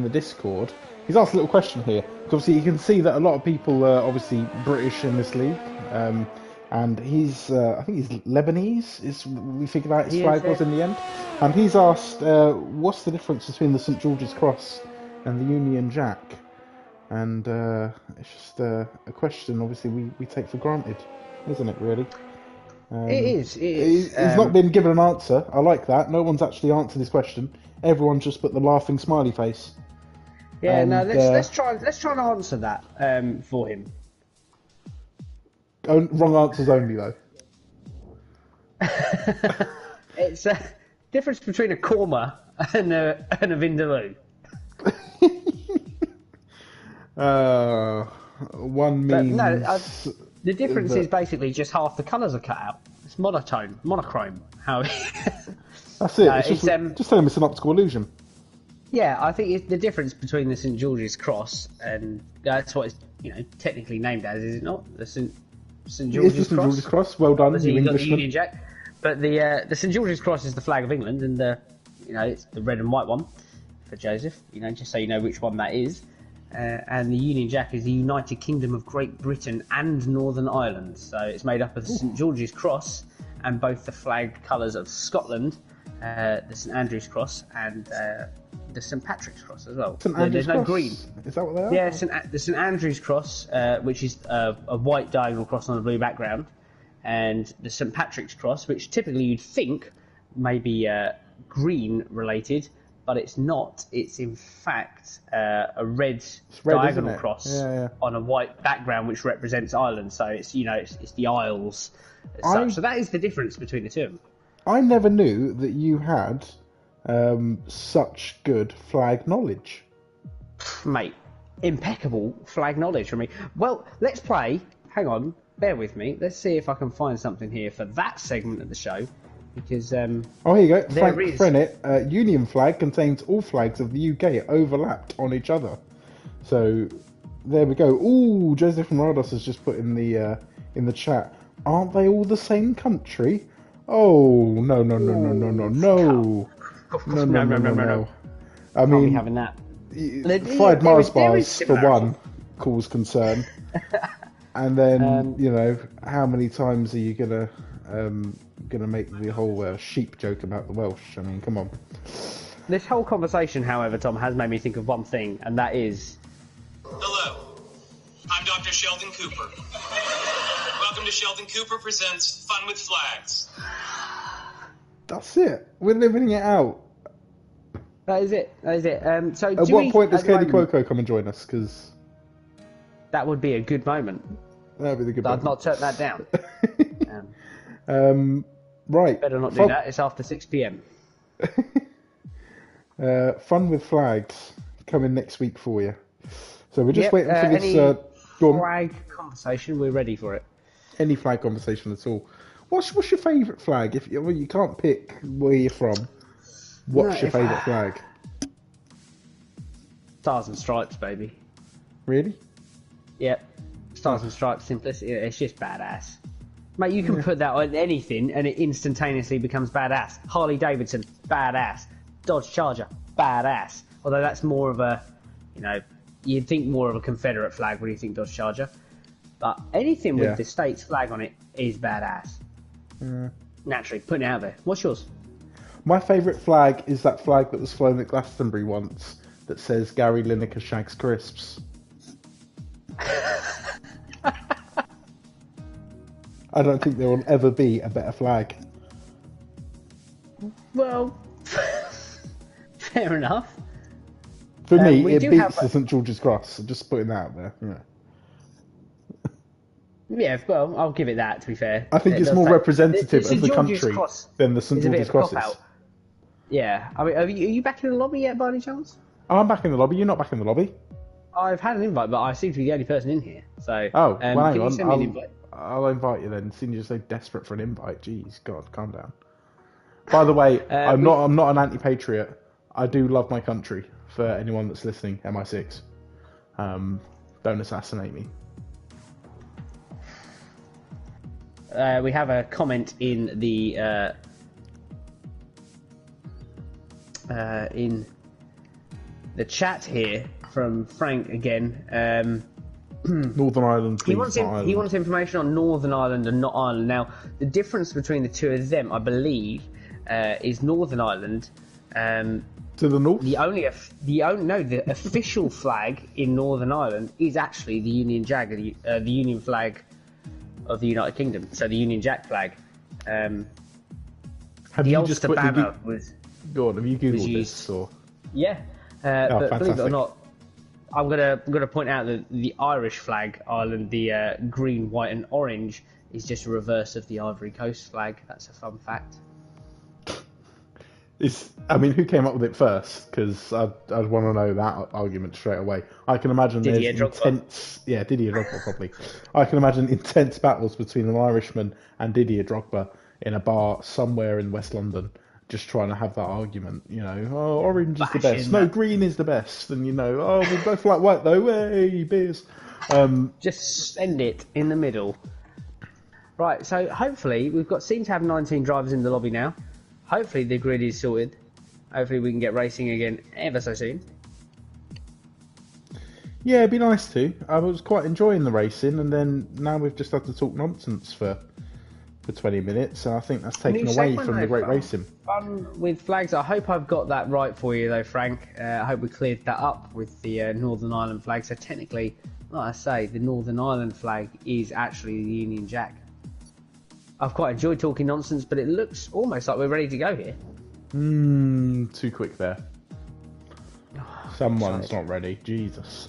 Discord. He's asked a little question here. Obviously, you can see that a lot of people are obviously British in this league, and he's I think he's Lebanese. Is we figured out his flag was in the end, and he's asked what's the difference between the St George's Cross and the Union Jack, and it's just a question. Obviously, we take for granted, isn't it? Really. It is. He's not been given an answer. I like that. No one's actually answered his question. Everyone just put the laughing smiley face. Yeah, no. Let's try and answer that for him. Wrong answers only, though. It's a difference between a korma and a vindaloo. One means. The difference is basically just half the colours are cut out. It's monochrome. How? That's it. Just telling me it's an optical illusion. Yeah, I think it's the difference between the St George's Cross, and that's what it's technically named as, is it not? The St George's Cross. George's Cross. Well done, you Englishman. The Union Jack, but the St George's Cross is the flag of England, and it's the red and white one for Joseph. Just so you know which one that is. And the Union Jack is the United Kingdom of Great Britain and Northern Ireland. So it's made up of the St George's Cross and both the flag colours of Scotland, the St Andrew's Cross, and the St Patrick's Cross as well. There's no green. Is that what they are? Yeah, the St Andrew's Cross, which is a white diagonal cross on a blue background, and the St Patrick's Cross, which typically you'd think may be green related, but it's not. It's in fact a red diagonal cross on a white background, which represents Ireland. So it's it's the Isles as such. So that is the difference between the two. I never knew that you had such good flag knowledge, mate. Impeccable flag knowledge from me. Well, let's play. Hang on, bear with me. Let's see if I can find something here for that segment of the show. Because here you go. Frank Frennett, Union flag contains all flags of the UK overlapped on each other. So there we go. Ooh, Joseph from Rados has just put in the chat. Aren't they all the same country? Oh no. I mean, be having that. Fried Mars bars for one cause concern, and then how many times are you gonna make the whole sheep joke about the Welsh? I mean, come on. This whole conversation, however, Tom, has made me think of one thing, and that is... Hello, I'm Dr. Sheldon Cooper. Welcome to Sheldon Cooper Presents Fun with Flags. That's it. We're living it out. That is it. So at what point does Katie Cuoco come and join us? Because that would be a good moment. That would be the good moment. I'd not turn that down. Right. Better not do that. It's after 6 p.m. Fun with Flags coming next week for you. So we're just waiting for this flag conversation. We're ready for it. Any flag conversation at all. What's your favourite flag? If you can't pick where you're from, what's your favourite flag? Stars and Stripes, baby. Really? Yep. Stars and Stripes, simplicity. It's just badass. Mate, you can put that on anything and it instantaneously becomes badass. Harley Davidson, badass. Dodge Charger, badass. Although that's more of a, you'd think more of a Confederate flag when you think Dodge Charger. But anything with the state's flag on it is badass. Naturally, putting it out there. What's yours? My favourite flag is that flag that was flown at Glastonbury once that says Gary Lineker shags crisps. I don't think there will ever be a better flag. Well, fair enough. For me, it beats the St George's Cross. Just putting that out there. Yeah, well, I'll give it that, to be fair. I think it's more representative of the country than the St George's Cross is. Yeah. I mean, are you back in the lobby yet, by any chance? Oh, I'm back in the lobby. You're not back in the lobby. I've had an invite, but I seem to be the only person in here. So, Oh, well, hang can you on. send me an invite? I'll invite you then. Seeing you're so desperate for an invite. Jeez, God, calm down. By the way, I'm not an anti-patriot. I do love my country. For anyone that's listening, MI6, don't assassinate me. We have a comment in the chat here from Frank again. Northern Ireland, please. He wants information on Northern Ireland and not Ireland. Now, the difference between the two of them, I believe, is Northern Ireland. To the north. The official flag in Northern Ireland is actually the Union Jack, the Union flag of the United Kingdom. So the Union Jack flag. Have the you Ulster just quickly banner was. Go on, have you googled used. this or? Yeah, but fantastic. believe it or not, I'm gonna point out that the Irish flag, Ireland, the green, white, and orange, is just a reverse of the Ivory Coast flag. That's a fun fact. Who came up with it first? Because I'd want to know that argument straight away. I can imagine Didier there's Drogba. intense... Yeah, Didier Drogba, probably. I can imagine intense battles between an Irishman and Didier Drogba in a bar somewhere in West London, just trying to have that argument, orange is the best. No, green is the best. And, we both like white, though. Hey, beers. Just send it in the middle. Right, so hopefully we've seem to have 19 drivers in the lobby now. Hopefully the grid is sorted. Hopefully we can get racing again ever so soon. Yeah, it'd be nice to. I was quite enjoying the racing, and then now we've just had to talk nonsense for 20 minutes, and I think that's taken away from the great racing. Fun with flags. I hope I've got that right for you, though, Frank. I hope we cleared that up with the Northern Ireland flag. So technically, like I say, the Northern Ireland flag is actually the Union Jack. I've quite enjoyed talking nonsense, but it looks almost like we're ready to go here. Too quick there. Someone's not ready. Jesus.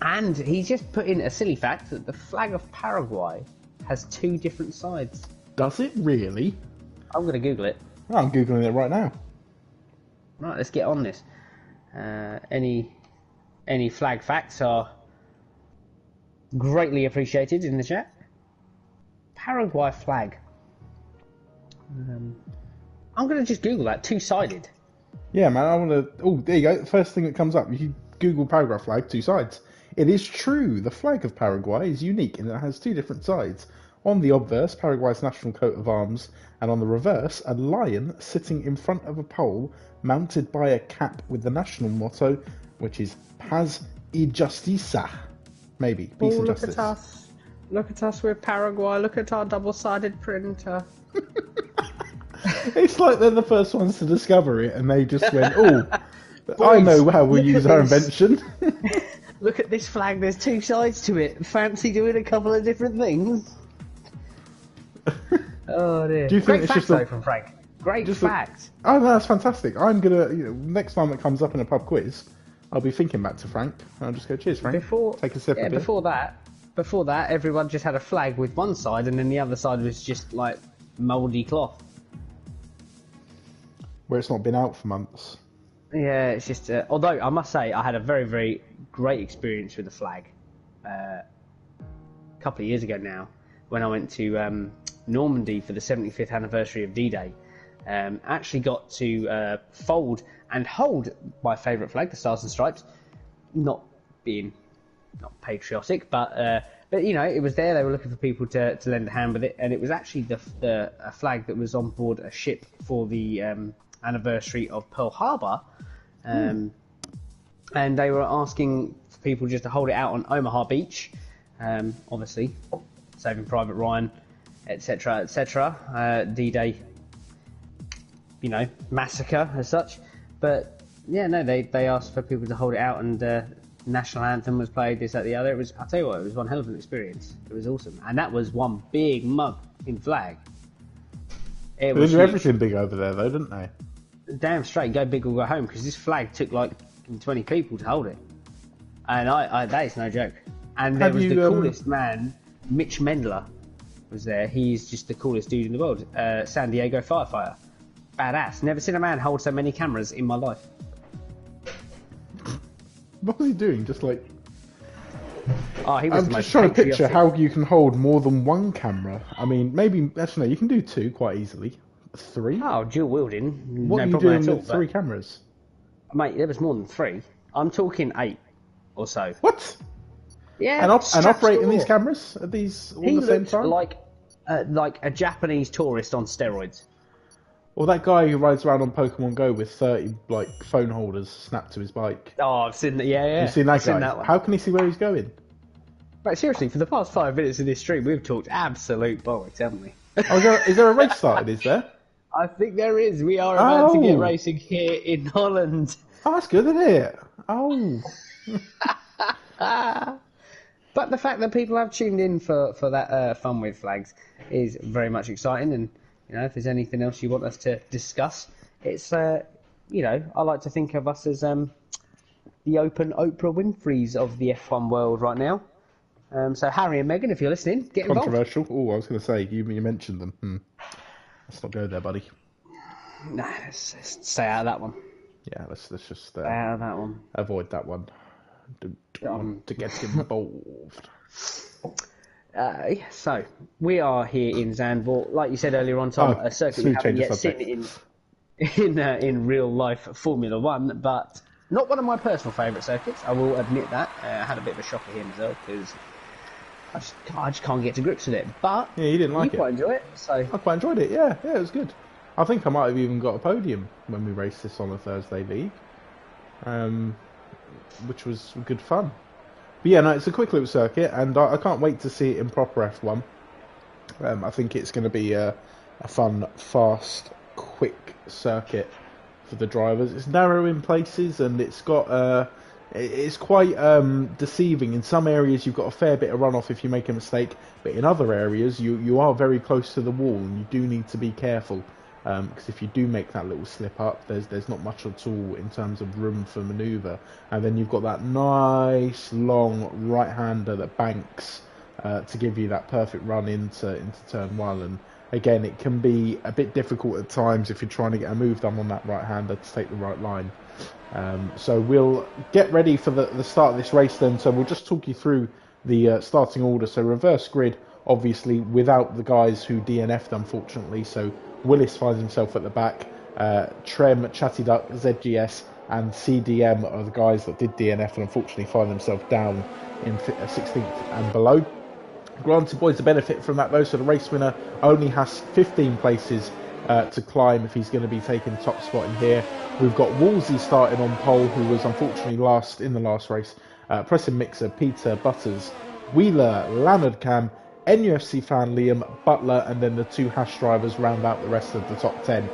And he just put in a silly fact that the flag of Paraguay has 2 different sides. Does it really? I'm going to Google it. Oh, I'm Googling it right now. Right, let's get on this. Any flag facts are greatly appreciated in the chat. Paraguay flag. I'm going to just Google that. 2-sided. Yeah, man, I want to... Oh, there you go. First thing that comes up. If you Google Paraguay flag, 2 sides. It is true. The flag of Paraguay is unique in that it has 2 different sides. On the obverse, Paraguay's national coat of arms, and on the reverse, a lion sitting in front of a pole mounted by a cap with the national motto, which is Paz y Justicia. Maybe. Peace and justice. Look at us. Look at us with Paraguay. Look at our double-sided printer. It's like they're the first ones to discover it, and they just went, "Oh, I know how we'll use our invention." Look at this flag. There's 2 sides to it. Fancy doing a couple of different things? Oh dear. Do you think Great it's fact, just a... though, from Frank. Great fact. Oh, no, that's fantastic. I'm gonna, next time it comes up in a pub quiz, I'll be thinking back to Frank. I'll just go, "Cheers, Frank." Take a sip of beer. Before that, everyone just had a flag with one side, and then the other side was just like mouldy cloth. Where it's not been out for months. Yeah, it's just. Although I must say, I had a very, very great experience with the flag. A couple of years ago now, when I went to Normandy for the 75th anniversary of D-Day, actually got to fold and hold my favourite flag, the Stars and Stripes. Not patriotic, but it was there. They were looking for people to lend a hand with it, and it was actually a flag that was on board a ship for the anniversary of Pearl Harbor, and they were asking for people just to hold it out on Omaha Beach, obviously Saving Private Ryan, etc., etc. D-Day, massacre as such. But yeah, no, they asked for people to hold it out, and national anthem was played, this, that, the other. I'll tell you what, it was one hell of an experience. It was awesome, and that was one big mug in flag. They do everything big over there, though, didn't they? Damn straight, go big or go home, because this flag took like 20 people to hold it, and I that is no joke. And there was the coolest man, Mitch Mendler, was there. He's just the coolest dude in the world. San Diego firefighter, badass. Never seen a man hold so many cameras in my life. What was he doing? Just like... Oh, he was I'm the just most trying to picture patriotic- how you can hold more than one camera. I mean, maybe... Actually, no, you can do 2 quite easily. 3? Oh, dual wielding, What no are you problem doing at all. with 3 cameras? But, mate, there was more than 3. I'm talking 8 or so. What? Yeah, And straps operating galore. these cameras at these all He at the same looked time? like a Japanese tourist on steroids. Or that guy who rides around on Pokemon Go with 30 like phone holders snapped to his bike. Oh, I've seen that. Yeah. You've seen that I've guy? Seen that one. How can he see where he's going? Right, seriously, for the past 5 minutes of this stream, we've talked absolute bollocks, haven't we? Oh, is there a race started, is there? I think there is. We are about to get Oh. racing here in Holland. Oh, that's good, isn't it? Oh. But the fact that people have tuned in for that fun with flags is very much exciting. And if there's anything else you want us to discuss, it's I like to think of us as the open Oprah Winfreys of the F1 world right now. So Harry and Meghan, if you're listening, get involved. Controversial. Oh, I was going to say, you mentioned them. Let's not go there, buddy. Nah, let's stay out of that one. Yeah, let's just Stay out of that one. avoid that one. Don't want to get involved. So we are here in Zandvoort, like you said earlier on, Tom, a circuit we haven't yet seen in real life Formula One, but not one of my personal favourite circuits. I will admit that. I had a bit of a shocker here myself because I just can't get to grips with it. But yeah, you didn't like it. You quite enjoy it, so I quite enjoyed it. Yeah, it was good. I think I might have even got a podium when we raced this on a Thursday league, which was good fun. But yeah, no, it's a quick little circuit, and I can't wait to see it in proper F1. I think it's going to be a fun, fast, quick circuit for the drivers. It's narrow in places, and it's got it's quite deceiving. In some areas, you've got a fair bit of runoff if you make a mistake, but in other areas, you are very close to the wall, and you do need to be careful. Because if you do make that little slip up, there's not much at all in terms of room for manoeuvre. And then you've got that nice long right-hander that banks to give you that perfect run into turn 1. And again, it can be a bit difficult at times if you're trying to get a move done on that right-hander to take the right line. So we'll get ready for the start of this race then. So we'll just talk you through the starting order. So reverse grid, obviously without the guys who DNF'd, unfortunately. So Willis finds himself at the back. Trem, Chatty Duck, ZGS and CDM are the guys that did DNF and unfortunately find themselves down in 16th and below. Granted, boys, the benefit from that though, so the race winner only has 15 places to climb if he's going to be taking top spot in here. We've got Wolsey starting on pole, who was unfortunately last in the last race. Pressing Mixer, Peter, Butters, Wheeler, Leonard Cam, NUFC fan Liam, Butler, and then the 2 hash drivers round out the rest of the top 10.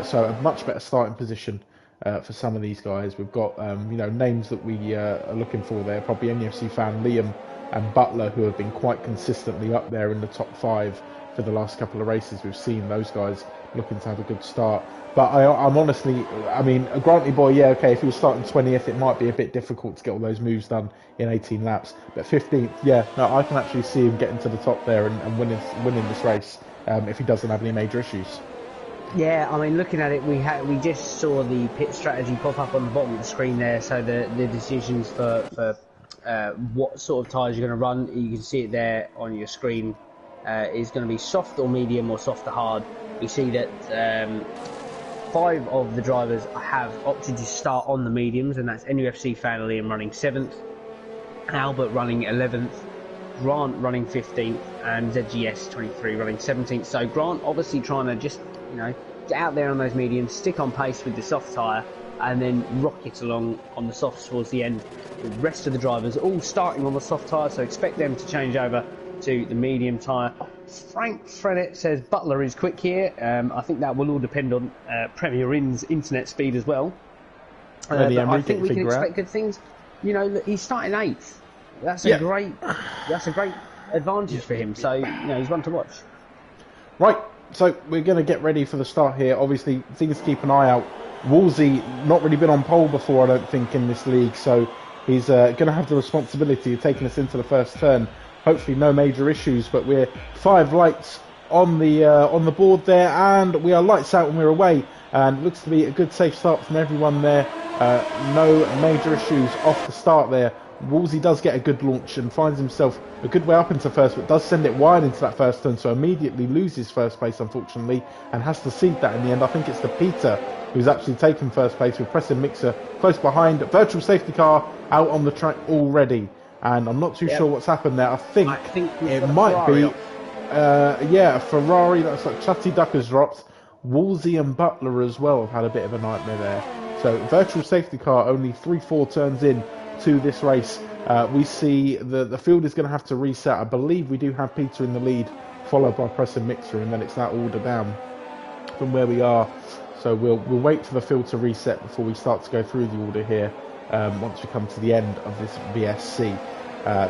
So a much better starting position for some of these guys. We've got names that we are looking for there. Probably NUFC fan Liam and Butler, who have been quite consistently up there in the top 5 for the last couple of races. We've seen those guys looking to have a good start. But I'm honestly, a Grantley boy, yeah, okay, if he was starting 20th, it might be a bit difficult to get all those moves done in 18 laps. But 15th, yeah, no, I can actually see him getting to the top there and winning this race if he doesn't have any major issues. yeah, looking at it, we just saw the pit strategy pop up on the bottom of the screen there. So the decisions for what sort of tyres you're going to run, you can see it there on your screen. Is going to be soft or medium or soft or hard. We see that 5 of the drivers have opted to start on the mediums, and that's NUFC fan Liam running 7th, Albert running 11th, Grant running 15th, and ZGS 23 running 17th. So Grant obviously trying to just get out there on those mediums, stick on pace with the soft tyre, and then rocket along on the softs towards the end. The rest of the drivers all starting on the soft tyre, so expect them to change over to the medium tyre. Frank Frennett says Butler is quick here. I think that will all depend on Premier Inn's internet speed as well. But I think we can expect good things. He's starting 8th. That's a great advantage for him. So he's one to watch. Right, so we're going to get ready for the start here. Obviously, things to keep an eye out. Wolsey not really been on pole before, I don't think, in this league, so he's going to have the responsibility of taking us into the first turn. Hopefully no major issues, but we're 5 lights on the board there, and we are lights out when we're away. And it looks to be a good safe start from everyone there. No major issues off the start there. Wolsey does get a good launch and finds himself a good way up into first, but does send it wide into that first turn, so immediately loses first place, unfortunately, and has to cede that in the end. I think it's the Peter who's actually taken first place with Preston Mixer close behind. Virtual safety car out on the track already, and I'm not too sure what's happened there. I think it might be, a Ferrari. That's like Chutty Duck has dropped. Wolsey and Butler as well have had a bit of a nightmare there. So virtual safety car only 3-4 turns in to this race. We see the field is going to have to reset. I believe we do have Peter in the lead, followed by Preston Mixer, and then it's that order down from where we are. So we'll wait for the field to reset before we start to go through the order here. Once we come to the end of this VSC,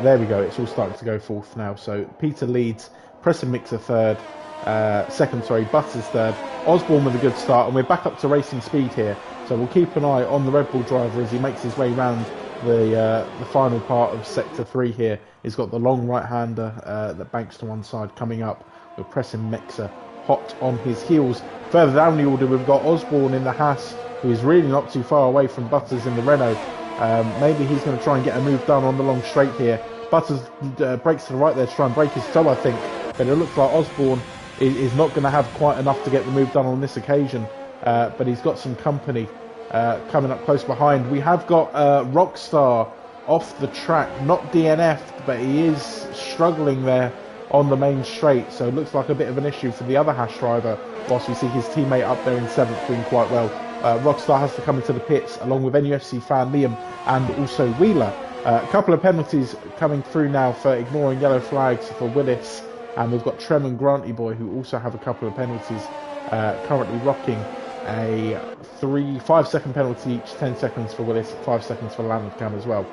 there we go. It's all starting to go fourth now. So Peter leads, Preston Mixer third, Butters third, Osborne with a good start, and we're back up to racing speed here. So we'll keep an eye on the Red Bull driver as he makes his way round the final part of sector 3 here. He's got the long right-hander that banks to one side coming up with Preston Mixer hot on his heels. Further down the order, we've got Osborne in the Haas, who is really not too far away from Butters in the Renault. Maybe he's going to try and get a move done on the long straight here. Butters breaks to the right there to try and break his toe, I think, but it looks like Osborne is not going to have quite enough to get the move done on this occasion, but he's got some company coming up close behind. We have got Rockstar off the track, not DNF'd, but he is struggling there on the main straight, so it looks like a bit of an issue for the other Haas driver, whilst we see his teammate up there in 7th doing quite well. Rockstar has to come into the pits along with NUFC fan Liam and also Wheeler. A couple of penalties coming through now for ignoring yellow flags for Willis, and we've got Trem and Granty Boy who also have a couple of penalties, currently rocking a 5 second penalty each, 10 seconds for Willis, 5 seconds for Landcam as well.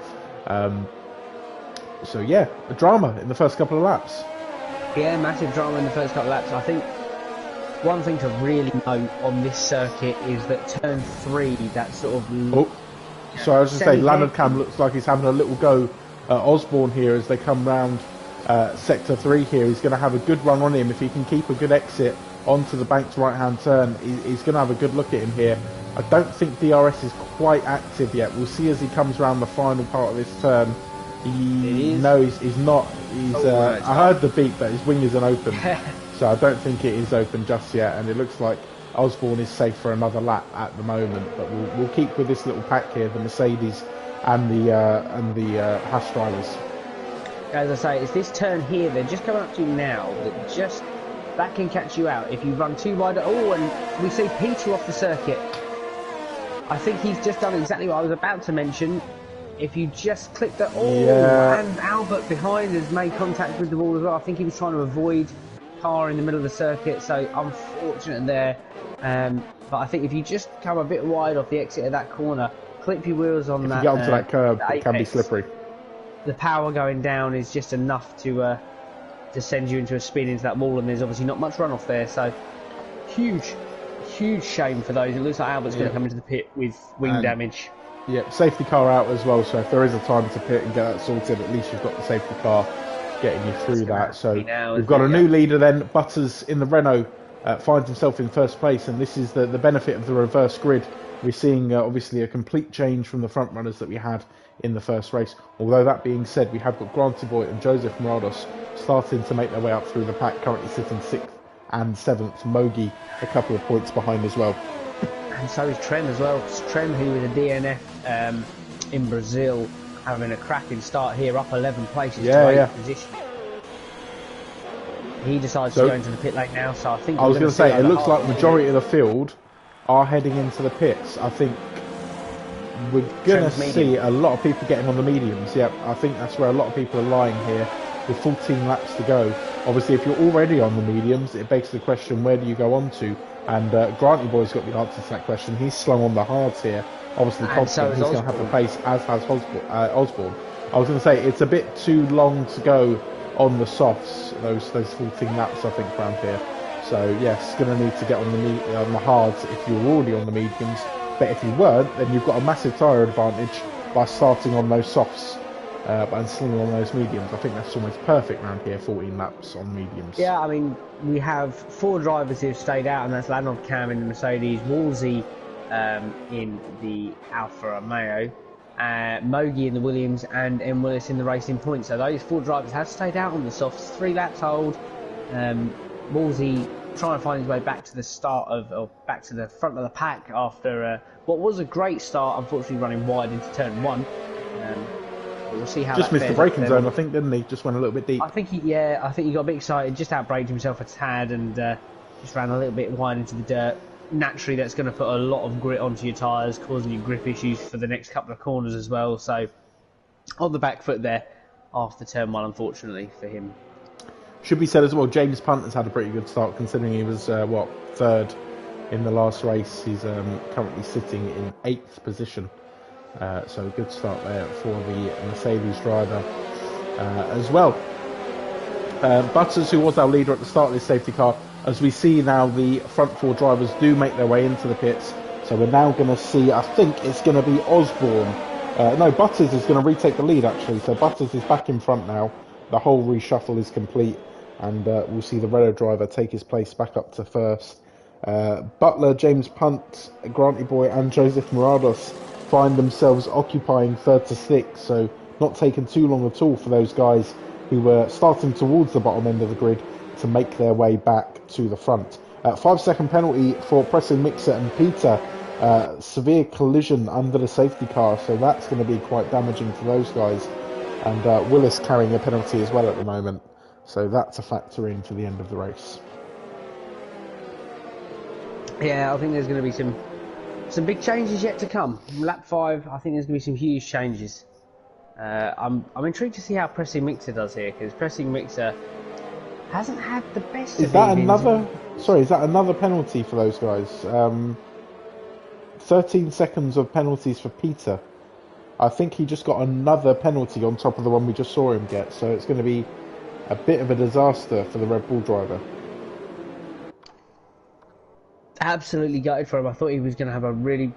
So yeah, a drama in the first couple of laps. Yeah, massive drama in the first couple of laps. I think one thing to really note on this circuit is that turn 3, that sort of... So I was just saying, Landcam looks like he's having a little go at Osborne here as they come round sector 3 here. He's going to have a good run on him. If he can keep a good exit onto the bank's right-hand turn, he's going to have a good look at him here. I don't think DRS is quite active yet. We'll see as he comes around the final part of this turn. He's not. I heard the beep, but his wing isn't open. So I don't think it is open just yet, and it looks like Osborne is safe for another lap at the moment. But we'll keep with this little pack here, the Mercedes and the Haas drivers. As I say, it's this turn here they're just coming up to now that can catch you out if you run too wide. And we see Peter off the circuit. I think he's just done exactly what I was about to mention. If you just click the... and Albert behind has made contact with the wall as well. I think he was trying to avoid car in the middle of the circuit, so unfortunate there. But I think if you just come a bit wide off the exit of that corner, clip your wheels on that... If you get onto that curb, it can be slippery. The power going down is just enough to send you into a spin into that wall, and there's obviously not much runoff there, so huge shame for those. It looks like Albert's going to come into the pit with wing damage. Yeah, safety car out as well, so if there is a time to pit and get that sorted, at least you've got the safety car getting you through that. So we've got a new leader then. Butters in the Renault finds himself in first place, and this is the benefit of the reverse grid. We're seeing obviously a complete change from the front runners that we had in the first race. Although that being said, we have got Granty Boy and Joseph Morados starting to make their way up through the pack, currently sitting 6th and 7th. Mogi a couple of points behind as well. And so is Trem as well. It's Trem, who was a DNF in Brazil, having a cracking start here, up 11 places to 8th position. He decides to go into the pit lane now, so I think... I was going to say, it looks like the majority of the field are heading into the pits. I think we're going to see a lot of people getting on the mediums. Yep, I think that's where a lot of people are lying here, with 14 laps to go. Obviously, if you're already on the mediums, it begs the question, where do you go on to? And Granty Boy's got the answer to that question. He's slung on the hards here. Obviously, confident he's going to have the pace, as has Osborne. I was going to say, it's a bit too long to go on the softs, those 14 laps, I think, around here. So, yes, going to need to get on the hards if you're already on the mediums. But if you weren't, then you've got a massive tyre advantage by starting on those softs. and slinging on those mediums. I think that's almost perfect round here, 14 laps on mediums. Yeah, I mean, we have 4 drivers who have stayed out, and that's Lanov Cam in the Mercedes, Wolsey in the Alfa Romeo, Mogi in the Williams, and M. Willis in the Racing Point. So those 4 drivers have stayed out on the softs. 3 laps hold. Wolsey trying to find his way back to the back to the front of the pack after what was a great start, unfortunately running wide into turn 1. We'll see how just that missed the fares braking zone, I think, didn't he? Just went a little bit deep. I think he got a bit excited, just outbraked himself a tad, and just ran a little bit wide into the dirt. Naturally, that's going to put a lot of grit onto your tyres, causing you grip issues for the next couple of corners as well. So, on the back foot there after turn 1, unfortunately for him. Should be said as well, James Punt has had a pretty good start, considering he was third in the last race. He's currently sitting in 8th position. So a good start there for the Mercedes driver as well. Butters, who was our leader at the start of this safety car, as we see now the front 4 drivers do make their way into the pits. So we're now going to see, I think it's going to be Osborne. No, Butters is going to retake the lead actually. So Butters is back in front now. The whole reshuffle is complete, and we'll see the Renault driver take his place back up to first. Butler, James Punt, Granty Boy and Joseph Morados find themselves occupying 3rd to 6th, so not taking too long at all for those guys who were starting towards the bottom end of the grid to make their way back to the front. 5-second penalty for pressing Mixer and Peter. Severe collision under the safety car, so that's going to be quite damaging for those guys. And Willis carrying a penalty as well at the moment, so that's a factor in for the end of the race. Yeah, I think there's going to be some big changes yet to come. Lap 5, I think there's going to be some huge changes. I'm intrigued to see how Pressing Mixer does here, because Pressing Mixer hasn't had the best. Is that another? Sorry, is that another penalty for those guys? 13 seconds of penalties for Peter. I think he just got another penalty on top of the one we just saw him get, so it's going to be a bit of a disaster for the Red Bull driver. Absolutely gutted for him. I thought he was going to have a really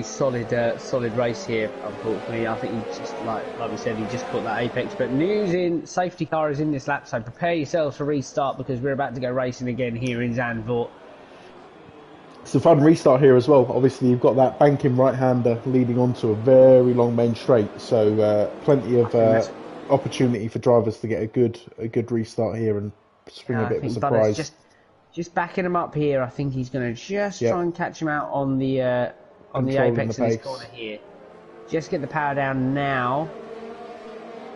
solid race here. Unfortunately, I think he just like we said, he just caught that apex. But news in, safety car is in this lap, so prepare yourselves for restart, because we're about to go racing again here in Zandvoort. It's a fun restart here as well. Obviously, you've got that banking right-hander leading onto a very long main straight, so plenty of opportunity for drivers to get a good restart here and spring a bit of a surprise. Just backing him up here. I think he's going to just try and catch him out on the apex in this corner here. Just get the power down now.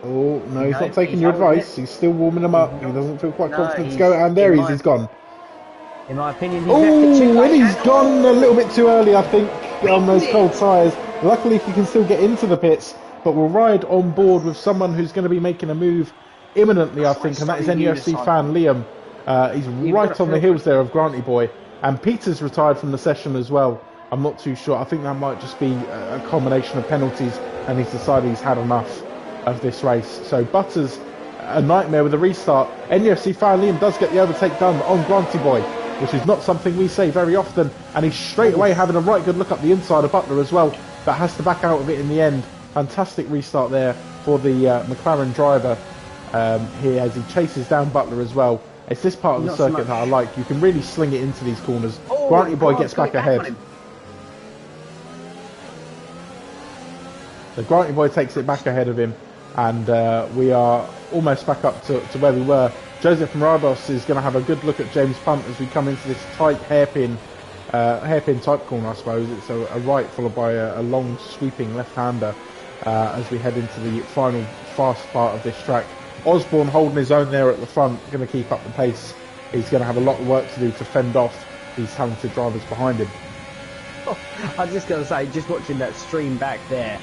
Oh no, he's not taking your advice. He's still warming him up. He doesn't feel quite confident to go. And there he's gone. In my opinion, he's left it too late. And he's gone a little bit too early, I think, on those cold tyres. Luckily, he can still get into the pits, but we'll ride on board with someone who's going to be making a move imminently, I think, and that is NUFC fan Liam. He's right on the heels there of Granty Boy, and Peter's retired from the session as well. I'm not too sure. I think that might just be a combination of penalties, and he's decided he's had enough of this race. So Butters, a nightmare with a restart. NUFC fan Liam does get the overtake done on Granty Boy, which is not something we say very often, and he's straight away having a right good look up the inside of Butler as well, but has to back out of it in the end. Fantastic restart there for the McLaren driver here as he chases down Butler as well. It's this part of the circuit that I like. You can really sling it into these corners. Granty Boy gets back ahead. So Granty Boy takes it back ahead of him, and we are almost back up to where we were. Joseph Morados is going to have a good look at James Punt as we come into this tight hairpin type corner, I suppose. It's a right followed by a long sweeping left-hander as we head into the final fast part of this track. Osborne holding his own there at the front, going to keep up the pace. He's going to have a lot of work to do to fend off these talented drivers behind him. I was just going to say, just watching that stream back there,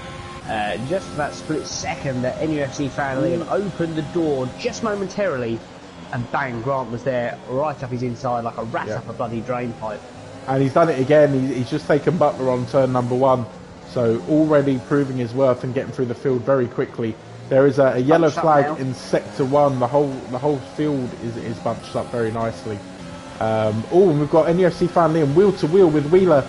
just for that split second that NUFC fan Liam opened the door just momentarily, and bang, Grant was there right up his inside like a rat up a bloody drain pipe. And he's done it again. He's just taken Butler on turn number 1, so already proving his worth and getting through the field very quickly. There is a yellow flag in sector 1. The whole field is bunched up very nicely. And we've got NUFC fan Liam wheel to wheel with Wheeler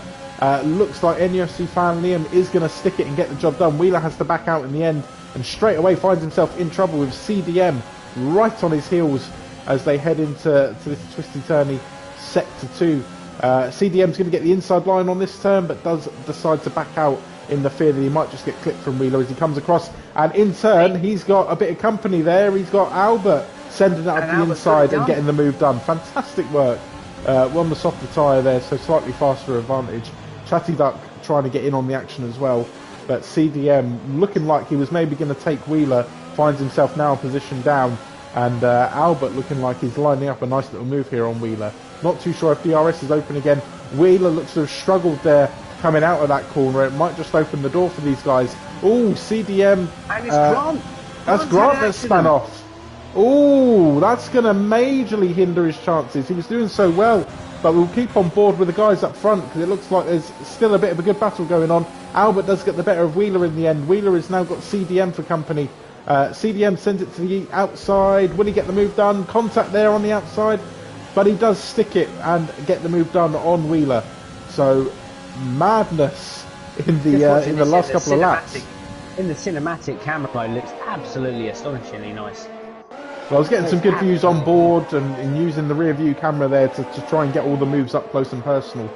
Looks like NUFC fan Liam is going to stick it and get the job done. Wheeler has to back out in the end and straight away finds himself in trouble with CDM right on his heels as they head into this twisty-turny sector 2. CDM's going to get the inside line on this turn, but does decide to back out in the fear that he might just get clipped from Wheeler as he comes across. And in turn, he's got a bit of company there. He's got Albert sending it up the inside and getting the move done. Fantastic work. On the softer tyre there, so slightly faster advantage. Chatty Duck trying to get in on the action as well. But CDM looking like he was maybe going to take Wheeler, finds himself now in position down. And Albert looking like he's lining up a nice little move here on Wheeler. Not too sure if DRS is open again. Wheeler looks to have struggled there coming out of that corner. It might just open the door for these guys. Oh, CDM. And it's Grant. That's Grant that spun off. Oh, that's going to majorly hinder his chances. He was doing so well. But we'll keep on board with the guys up front because it looks like there's still a bit of a good battle going on. Albert does get the better of Wheeler in the end. Wheeler has now got CDM for company. CDM sends it to the outside. Will he get the move done? Contact there on the outside, but he does stick it and get the move done on Wheeler. So madness in the last couple of laps. In the cinematic camera mode, looks absolutely astonishingly nice. Well, I was getting some good views on board and using the rear view camera there to try and get all the moves up close and personal.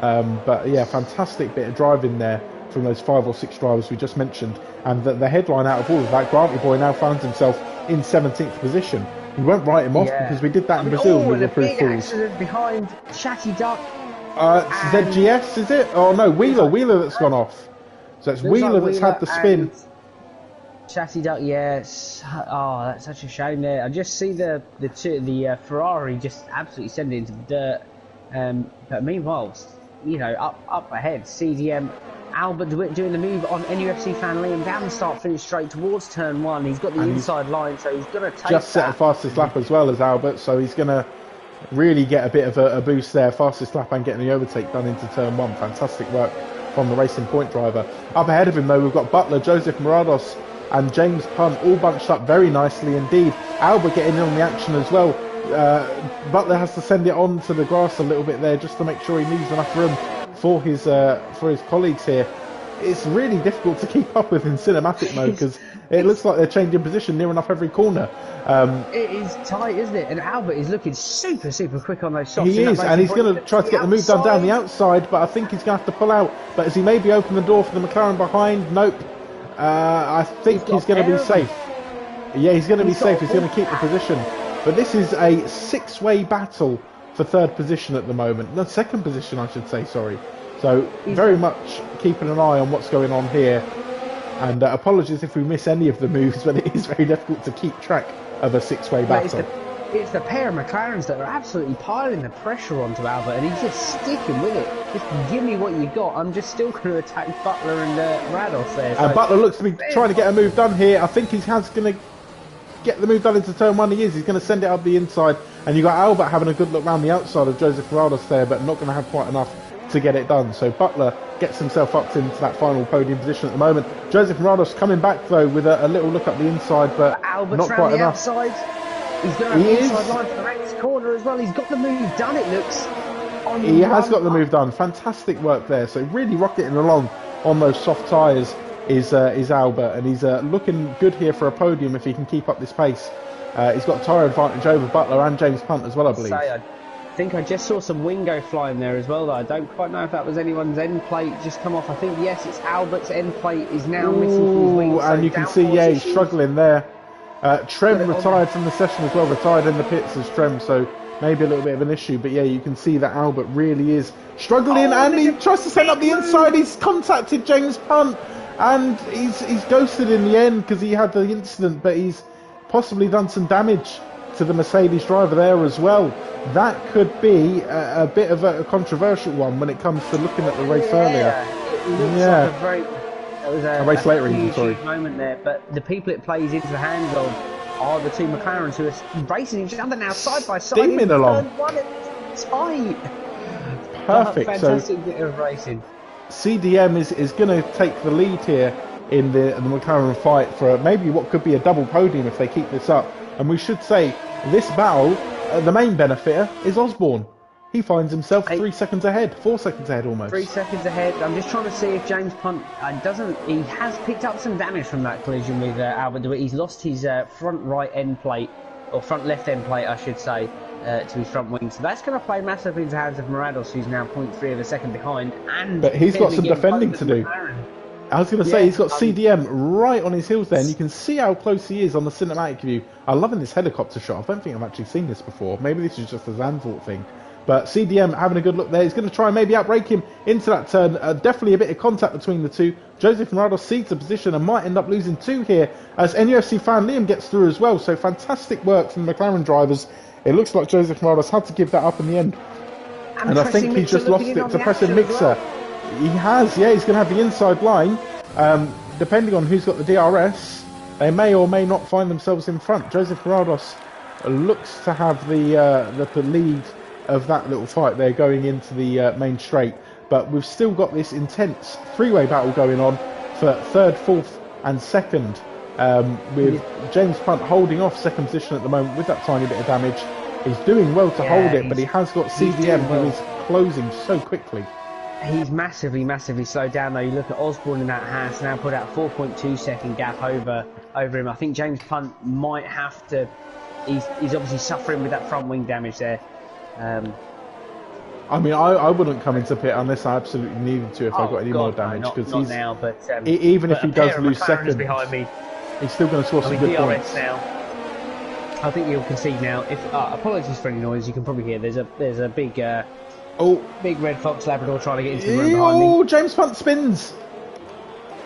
But yeah, fantastic bit of driving there from those 5 or 6 drivers we just mentioned. And the headline out of all of that, Granty Boy now finds himself in 17th position. We won't write him off because we did that in Brazil. We were proved fools. Accident behind Chatty Duck. ZGS, is it? Oh no, Wheeler that's gone off. So it's Wheeler that's had the spin. Chatty Duck, yes. Oh, that's such a shame there. I just see the Ferrari just absolutely send it into the dirt. But meanwhile, you know, up ahead, CDM, Albert doing the move on NUFC fan Liam down the start finish straight towards turn 1. He's got the inside line, so he's going to take just set a fastest lap as well as Albert, so he's going to really get a bit of a boost there. Fastest lap and getting the overtake done into turn 1. Fantastic work from the Racing Point driver. Up ahead of him though, we've got Butler, Joseph Morados and James Punt all bunched up very nicely indeed. Albert getting in on the action as well. Butler has to send it on to the grass a little bit there just to make sure he leaves enough room for his colleagues here. It's really difficult to keep up with in cinematic mode because it looks like they're changing position near enough every corner. It is tight, isn't it? And Albert is looking super quick on those shots. He is, and he's going to try to get the move done down the outside, but I think he's going to have to pull out. But as he maybe open the door for the McLaren behind, nope. I think he's going to be safe. Yeah, he's going to be safe. He's going to keep the position. But this is a 6-way battle for third position at the moment. No, second position, I should say, sorry. So very much keeping an eye on what's going on here. And apologies if we miss any of the moves, but it is very difficult to keep track of a 6-way battle. It's the pair of McLarens that are absolutely piling the pressure onto Albert, and he's just sticking with it. Just give me what you got. I'm just still going to attack Butler and Rados there. So. And Butler looks to be trying to get a move done here. I think he's going to get the move done into turn 1. He is. He's going to send it up the inside. And you've got Albert having a good look round the outside of Joseph Rados there, but not going to have quite enough to get it done. So Butler gets himself up into that final podium position at the moment. Joseph Rados coming back though with a little look up the inside, but Albert's not quite enough. Outside. He's going to have the inside line for the next corner as well. He's got the move done, it looks. He has got the move done. Fantastic work there. So really rocketing along on those soft tyres is Albert, and he's looking good here for a podium if he can keep up this pace. He's got tyre advantage over Butler and James Punt as well, I believe. I think I just saw some Wingo flying there as well, though. I don't quite know if that was anyone's end plate just come off. I think, yes, it's Albert's end plate is now missing from his wing. And you can see, yeah, he's struggling there. Trem retired from the session as well, retired in the pits as Trem, so maybe a little bit of an issue. But yeah, you can see that Albert really is struggling, and he tries to send up the inside. He's contacted James Punt, and he's ghosted in the end because he had the incident, but he's possibly done some damage to the Mercedes driver there as well. That could be a bit of a controversial one when it comes to looking at the race earlier. It looks like a very... It was a race later, huge sorry. moment there, but the people it plays into the hands of are the two McLarens who are racing each other now side by side. Steaming along. Tight. Perfect. Fantastic bit of racing. CDM is going to take the lead here in the McLaren fight for maybe what could be a double podium if they keep this up. And we should say this battle, the main benefiter is Osborne. he finds himself 8 3 seconds ahead, 4 seconds ahead almost. 3 seconds ahead. I'm just trying to see if James Punt he has picked up some damage from that collision with Albert DeWitt. He's lost his front right end plate, or front left end plate, I should say, to his front wing. So that's going to play massively into the hands of Morados, who's now 0.3 of a second behind. But he's got some defending to do. I was going to say, he's got CDM right on his heels there, and you can see how close he is on the cinematic view. I'm loving this helicopter shot. I don't think I've actually seen this before. Maybe this is just a Zandvoort thing. But CDM having a good look there. He's going to try and maybe outbrake him into that turn. Definitely a bit of contact between the two. Joseph Morados cedes the position and might end up losing 2 here, as NUFC fan Liam gets through as well. So fantastic work from the McLaren drivers. It looks like Joseph Morados had to give that up in the end. And I think he just lost it to pressing Mixer. He has, yeah, he's going to have the inside line. Depending on who's got the DRS, they may or may not find themselves in front. Joseph Morados looks to have the lead of that little fight there going into the main straight. But we've still got this intense 3-way battle going on for 3rd, 4th and 2nd, with James Punt holding off 2nd position at the moment with that tiny bit of damage. He's doing well to hold it, but he has got CDM who is closing so quickly. He's massively, massively slowed down though. You look at Osborne in that Haas, now put out 4.2 second gap over him. I think James Punt might have to, he's obviously suffering with that front wing damage there. I mean, I wouldn't come into pit unless I absolutely needed to if I got any more damage, because not now, but even if he does lose second, behind me, he's still going to score some good DRS points. Now, I think he'll concede now. If apologies for any noise, you can probably hear. There's a big big red fox Labrador trying to get into the room behind me. Oh, James Punt spins.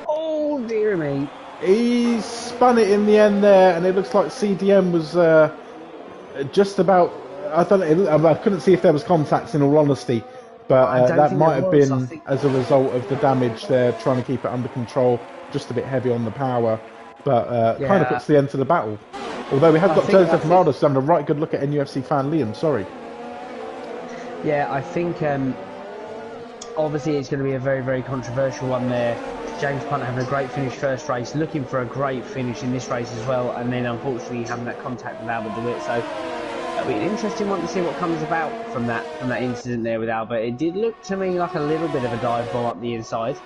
Oh dear me. He spun it in the end there, and it looks like CDM was just about. I couldn't see if there was contacts in all honesty, but that might have been as a result of the damage there, trying to keep it under control, just a bit heavy on the power, but kind of puts the end to the battle. Although we have got Joseph Morados having a right good look at NUFC fan Liam, sorry. Yeah, I think obviously it's going to be a very, very controversial one there. James Punt having a great finish first race, looking for a great finish in this race as well, and then unfortunately having that contact with Albert DeWitt. So it'll be an interesting one to see what comes about from that incident there with Albert. It did look to me like a little bit of a dive bomb up the inside.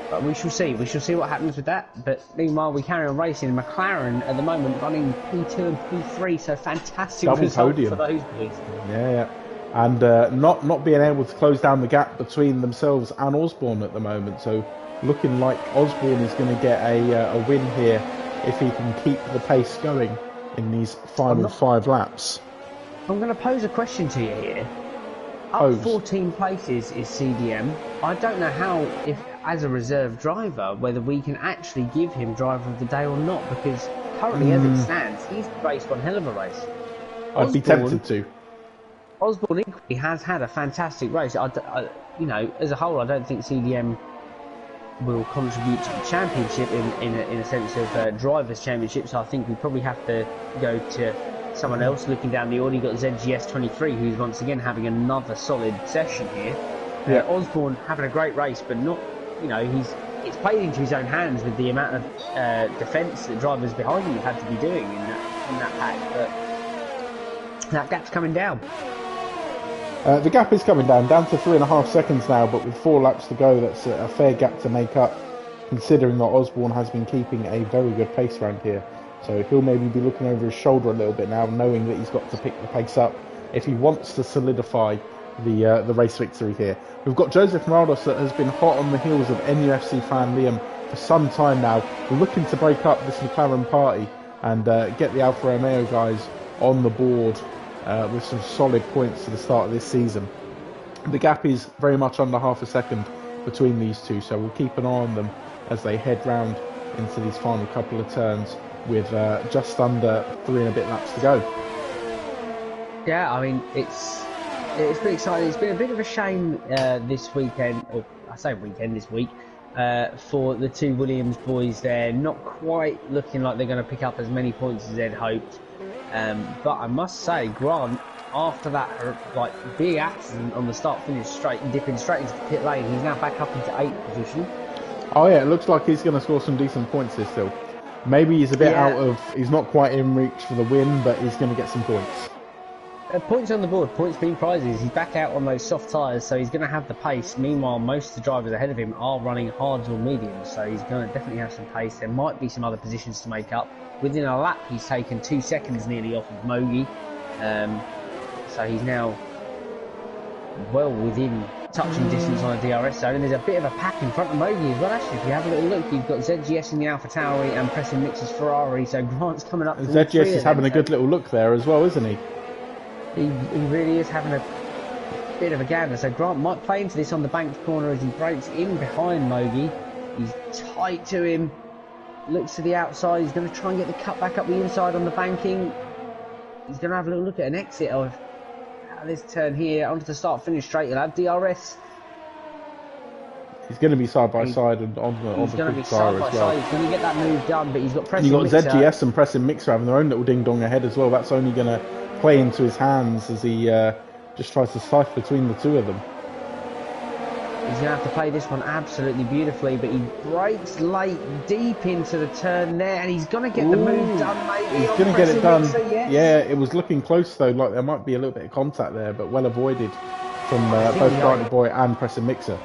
But we shall see. We shall see what happens with that. But meanwhile, we carry on racing. McLaren at the moment running P2 and P3, so fantastic double result podium for those boys. Yeah. And not being able to close down the gap between themselves and Osborne at the moment. So looking like Osborne is going to get a win here if he can keep the pace going in these final 5 laps. I'm going to pose a question to you here. Up 14 places is CDM. I don't know how, if as a reserve driver, whether we can actually give him driver of the day or not, because currently as it stands, he's raced one hell of a race. I'd be tempted to. Osborne equally has had a fantastic race. You know, as a whole, I don't think CDM will contribute to the championship in a sense of drivers' championship. So I think we probably have to go to someone else. Looking down the order, you've got ZGS23, who's once again having another solid session here. Osborne having a great race, but not, you know, it's played into his own hands with the amount of defence that drivers behind him have had to be doing in that pack. But that gap's coming down. The gap is coming down to 3.5 seconds now, but with 4 laps to go, that's a fair gap to make up, considering that Osborne has been keeping a very good pace around here. So he'll maybe be looking over his shoulder a little bit now, knowing that he's got to pick the pace up if he wants to solidify the race victory here. We've got Joseph Morados that has been hot on the heels of NUFC fan Liam for some time now, looking to break up this McLaren party and get the Alfa Romeo guys on the board with some solid points to the start of this season. The gap is very much under half a second between these two, so we'll keep an eye on them as they head round into these final couple of turns with just under 3 and a bit laps to go. Yeah, I mean, it's been exciting. It's been a bit of a shame this weekend, or I say weekend, this week, for the 2 Williams boys there, not quite looking like they're going to pick up as many points as they'd hoped. But I must say, Grant, after that like big accident on the start-finish straight, dipping straight into the pit lane, he's now back up into 8th position. Oh yeah, it looks like he's going to score some decent points here still. Maybe he's a bit out of, he's not quite in reach for the win, but he's going to get some points. Points on the board, points being prizes. He's back out on those soft tyres, so he's going to have the pace. Meanwhile, most of the drivers ahead of him are running hards or mediums, so he's going to definitely have some pace. There might be some other positions to make up. Within a lap, he's taken 2 seconds nearly off of Mogi, so he's now well within touching distance on the DRS zone, and there's a bit of a pack in front of Mogi as well. Actually, if you have a little look, you've got ZGS in the AlphaTauri and Preston Mix's Ferrari, so Grant's coming up. ZGS is having a good little look there as well, isn't he? He really is having a bit of a gander, so Grant might play into this on the banked corner as he breaks in behind Mogi. He's tight to him, looks to the outside, he's going to try and get the cut back up the inside on the banking. He's going to have a little look at an exit of this turn here onto the start-finish straight. He'll have DRS. He's going to be side by side and on the quick tyre as well. He's going to get that move done, but he's got Preston You've got Mixer. ZGS and Preston Mixer having their own little ding-dong ahead as well. That's only going to play into his hands as he just tries to cipher between the two of them. He's going to have to play this one absolutely beautifully, but he breaks late, deep into the turn there, and he's going to get the move done, maybe. He's going to get it done. Mixer, yes. Yeah, it was looking close though, like there might be a little bit of contact there, but well avoided from both Granty Boy and Preston Mixer.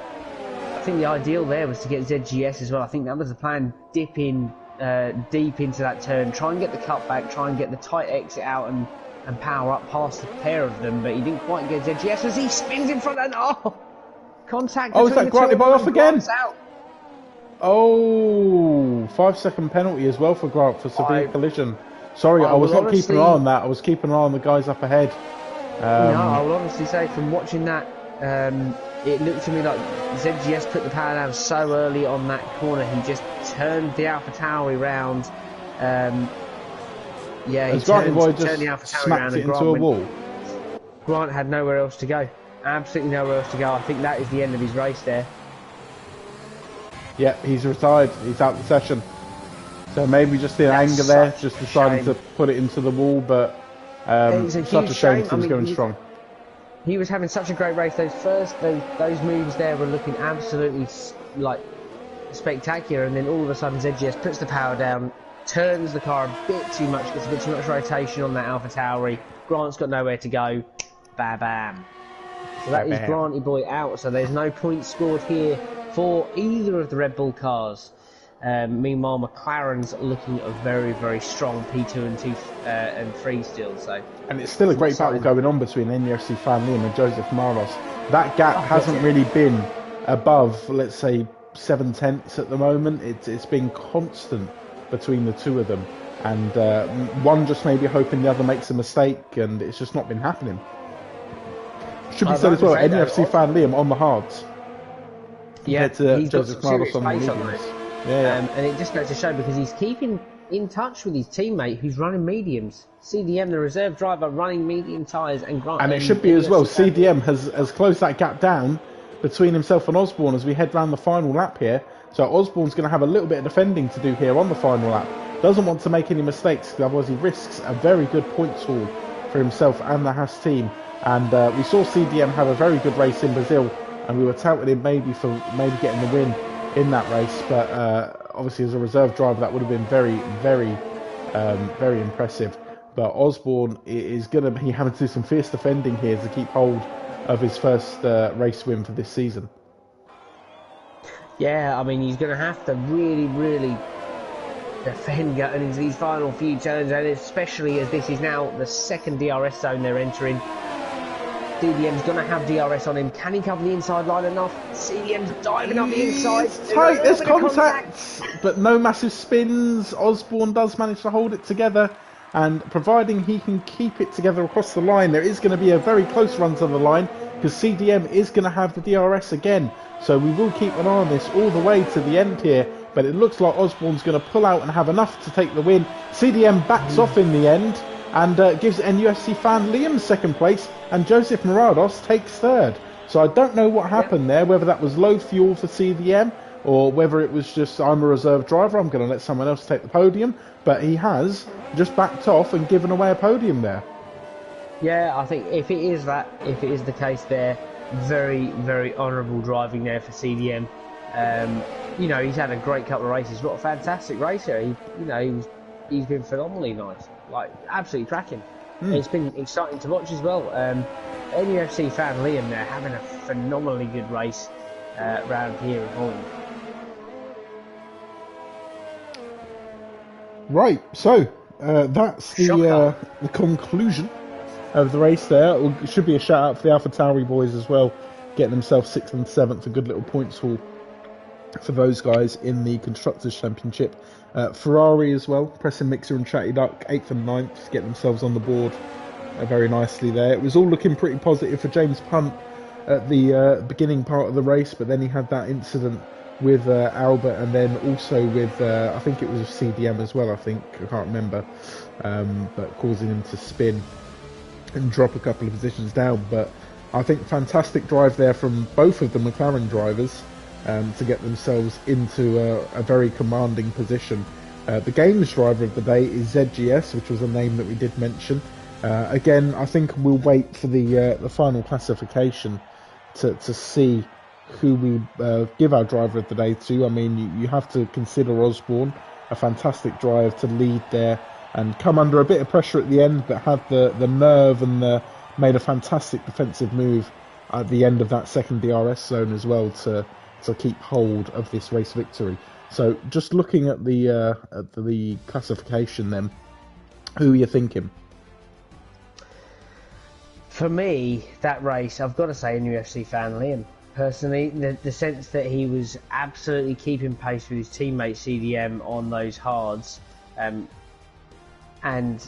I think the ideal there was to get ZGS as well. I think that was the plan, dip in deep into that turn, try and get the cut back, try and get the tight exit out and power up past the pair of them, but he didn't quite get ZGS as he spins in front and contact. Oh, is that Granty Boy off again? Out. Oh, 5-second penalty as well for Grant for severe collision. Sorry, I was not keeping an eye on that. I was keeping an eye on the guys up ahead. No, I will honestly say from watching that, it looked to me like ZGS put the power down so early on that corner, he just turned the AlphaTauri round. Yeah, he turned the AlphaTauri round and into a wall. Grant had nowhere else to go. Absolutely nowhere else to go. I think that is the end of his race there. Yeah, he's retired. He's out the session. So maybe just the anger there, just deciding to put it into the wall, but such a shame. He was going strong. He was having such a great race. Those moves there were looking absolutely like spectacular, and then all of a sudden ZGS puts the power down, turns the car a bit too much, gets a bit too much rotation on that AlphaTauri. Grant's got nowhere to go. Bam. So that is Granty Boy out. So there's no points scored here for either of the Red Bull cars. Meanwhile, McLaren's looking a very, very strong P2 and 2 and 3 still. So, and it's still a great battle going on between NUFC Fan Liam and Joseph Maros. That gap hasn't really been above, let's say, 7/10 at the moment. It's been constant between the two of them, and one just maybe hoping the other makes a mistake, and it's just not been happening. Should be said as well, NUFC Fan Liam on the hards. Yeah, to Joseph Maros on the mediums. And it just goes to show because he's keeping in touch with his teammate who's running mediums. CDM, the reserve driver, running medium tyres, and Grant. And it should be as well. CDM has closed that gap down between himself and Osborne as we head round the final lap here. So Osborne's going to have a little bit of defending to do here on the final lap. Doesn't want to make any mistakes, because otherwise he risks a very good points haul for himself and the Haas team. And we saw CDM have a very good race in Brazil, and we were touting him maybe getting the win in that race, but obviously as a reserve driver that would have been very, very, very impressive. But Osborne is going to be having to do some fierce defending here to keep hold of his first race win for this season. Yeah, I mean, he's going to have to really, really defend getting into these final few turns, and especially as this is now the second DRS zone they're entering. CDM's going to have DRS on him. Can he cover the inside line enough? CDM's diving up the inside. Tight, there's contact, but no massive spins. Osborne does manage to hold it together, and providing he can keep it together across the line, there is going to be a very close run to the line, because CDM is going to have the DRS again. So we will keep an eye on this all the way to the end here, but it looks like Osborne's going to pull out and have enough to take the win. CDM backs off in the end, and gives NUFC Fan Liam second place, and Joseph Morados takes third. So I don't know what happened there, whether that was low fuel for CDM, or whether it was just, I'm a reserve driver, I'm going to let someone else take the podium, but he has just backed off and given away a podium there. Yeah, I think if it is the case there, very, very honourable driving there for CDM. You know, he's had a great couple of races. What a fantastic racer. He's been phenomenally nice. Like, absolutely cracking. It's been exciting to watch as well. NUFC fan Liam, they're having a phenomenally good race round here in Holland. Right, so that's the conclusion of the race there. It should be a shout out for the Alpha Tauri boys as well, getting themselves 6th and 7th, a good little points haul for those guys in the Constructors' Championship. Ferrari as well, Preston Mixer and Chatty Duck, 8th and 9th, getting themselves on the board very nicely there. It was all looking pretty positive for James Punt at the beginning part of the race, but then he had that incident with Albert, and then also with, I think it was CDM as well, I can't remember, but causing him to spin and drop a couple of positions down. But I think fantastic drive there from both of the McLaren drivers to get themselves into a very commanding position. The games driver of the day is ZGS, which was a name that we did mention. Again, I think we'll wait for the final classification to see who we give our driver of the day to. I mean, you have to consider Osborne, a fantastic drive to lead there and come under a bit of pressure at the end, but had the nerve and made a fantastic defensive move at the end of that second DRS zone as well to keep hold of this race victory. So just looking at the classification then, who are you thinking? For me, that race, I've got to say NUFC fan Liam. Personally, the sense that he was absolutely keeping pace with his teammate CDM on those hards, and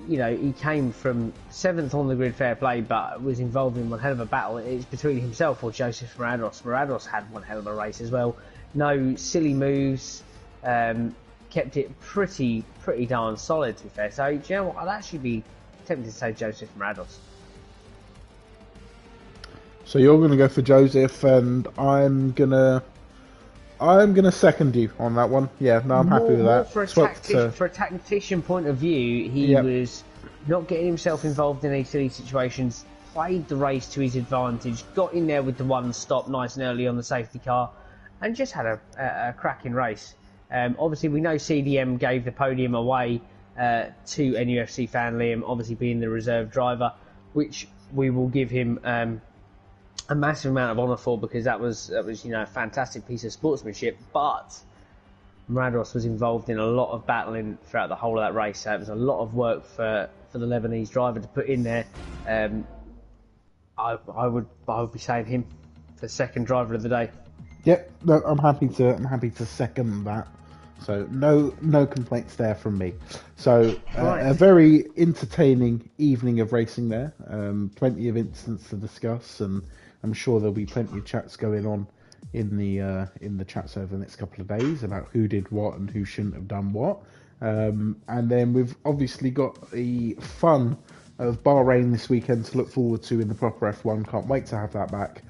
you know, he came from 7th on the grid, fair play, but was involved in one hell of a battle. It's between himself or Joseph Morados. Morados had one hell of a race as well. No silly moves, kept it pretty darn solid, to be fair. So, do you know what? I'd actually be tempted to say Joseph Morados. So you're going to go for Joseph, and I'm gonna second you on that one. Yeah, no, I'm happy with that. For a tactician point of view, he was not getting himself involved in any silly situations, played the race to his advantage, got in there with the one stop nice and early on the safety car, and just had a cracking race. Obviously, we know CDM gave the podium away to NUFC fan Liam, obviously being the reserve driver, which we will give him a massive amount of honour for, because that was you know, a fantastic piece of sportsmanship. But Morados was involved in a lot of battling throughout the whole of that race, so it was a lot of work for the Lebanese driver to put in there. I would be saying him for second driver of the day. Yep, no, I'm happy to second that. So no complaints there from me. So a very entertaining evening of racing there. Plenty of incidents to discuss, and I'm sure there'll be plenty of chats going on in the chats over the next couple of days about who did what and who shouldn't have done what. And then we've obviously got the fun of Bahrain this weekend to look forward to in the proper F1. Can't wait to have that back.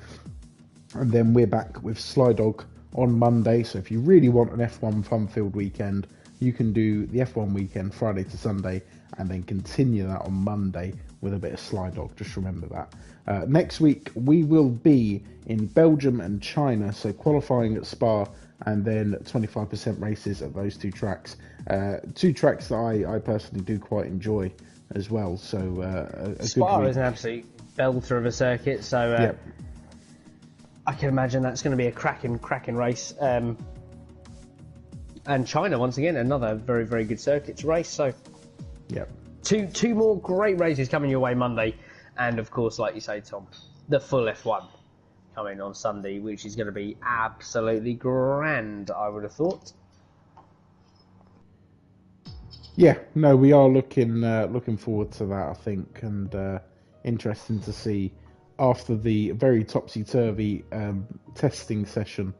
And then we're back with SlyDog on Monday. So if you really want an F1 fun-filled weekend, you can do the F1 weekend Friday to Sunday, and then continue that on Monday with a bit of SlyDog. Just remember that. Next week we will be in Belgium and China, so qualifying at Spa, and then 25% races at those two tracks. Two tracks that I personally do quite enjoy as well. So a Spa good is an absolute belter of a circuit, so yep. I can imagine that's going to be a cracking race. And China, once again, another very, very good circuit to race. So, yep. Two more great races coming your way Monday. And, of course, like you say, Tom, the full F1 coming on Sunday, which is going to be absolutely grand, I would have thought. Yeah, no, we are looking forward to that, I think, and interesting to see after the very topsy-turvy testing session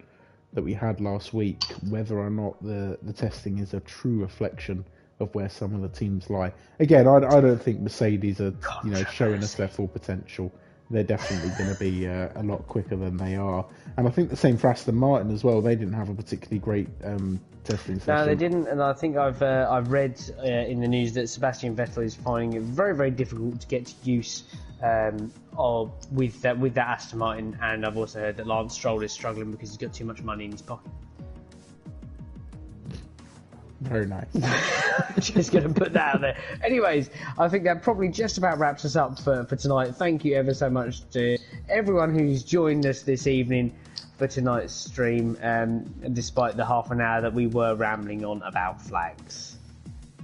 that we had last week, whether or not the testing is a true reflection of where some of the teams lie. Again, I don't think Mercedes are showing us their full potential. They're definitely going to be a lot quicker than they are. And I think the same for Aston Martin as well. They didn't have a particularly great testing session. No, they didn't, and I think I've read in the news that Sebastian Vettel is finding it very, very difficult to get to use with that Aston Martin, and I've also heard that Lance Stroll is struggling because he's got too much money in his pocket. Very nice. Just going to put that out there. Anyways, I think that probably just about wraps us up for tonight. Thank you ever so much to everyone who's joined us this evening for tonight's stream, despite the half an hour that we were rambling on about flags.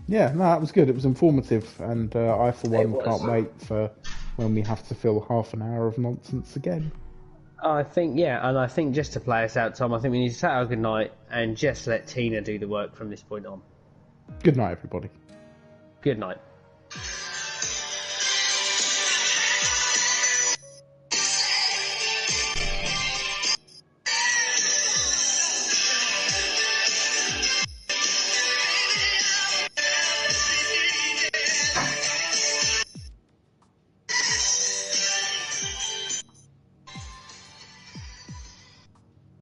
Yeah, no, that was good. It was informative, and I, for one, can't wait for when we have to fill half an hour of nonsense again. I think, and I think just to play us out, Tom, I think we need to say our good night and just let Tina do the work from this point on. Good night, everybody. Good night.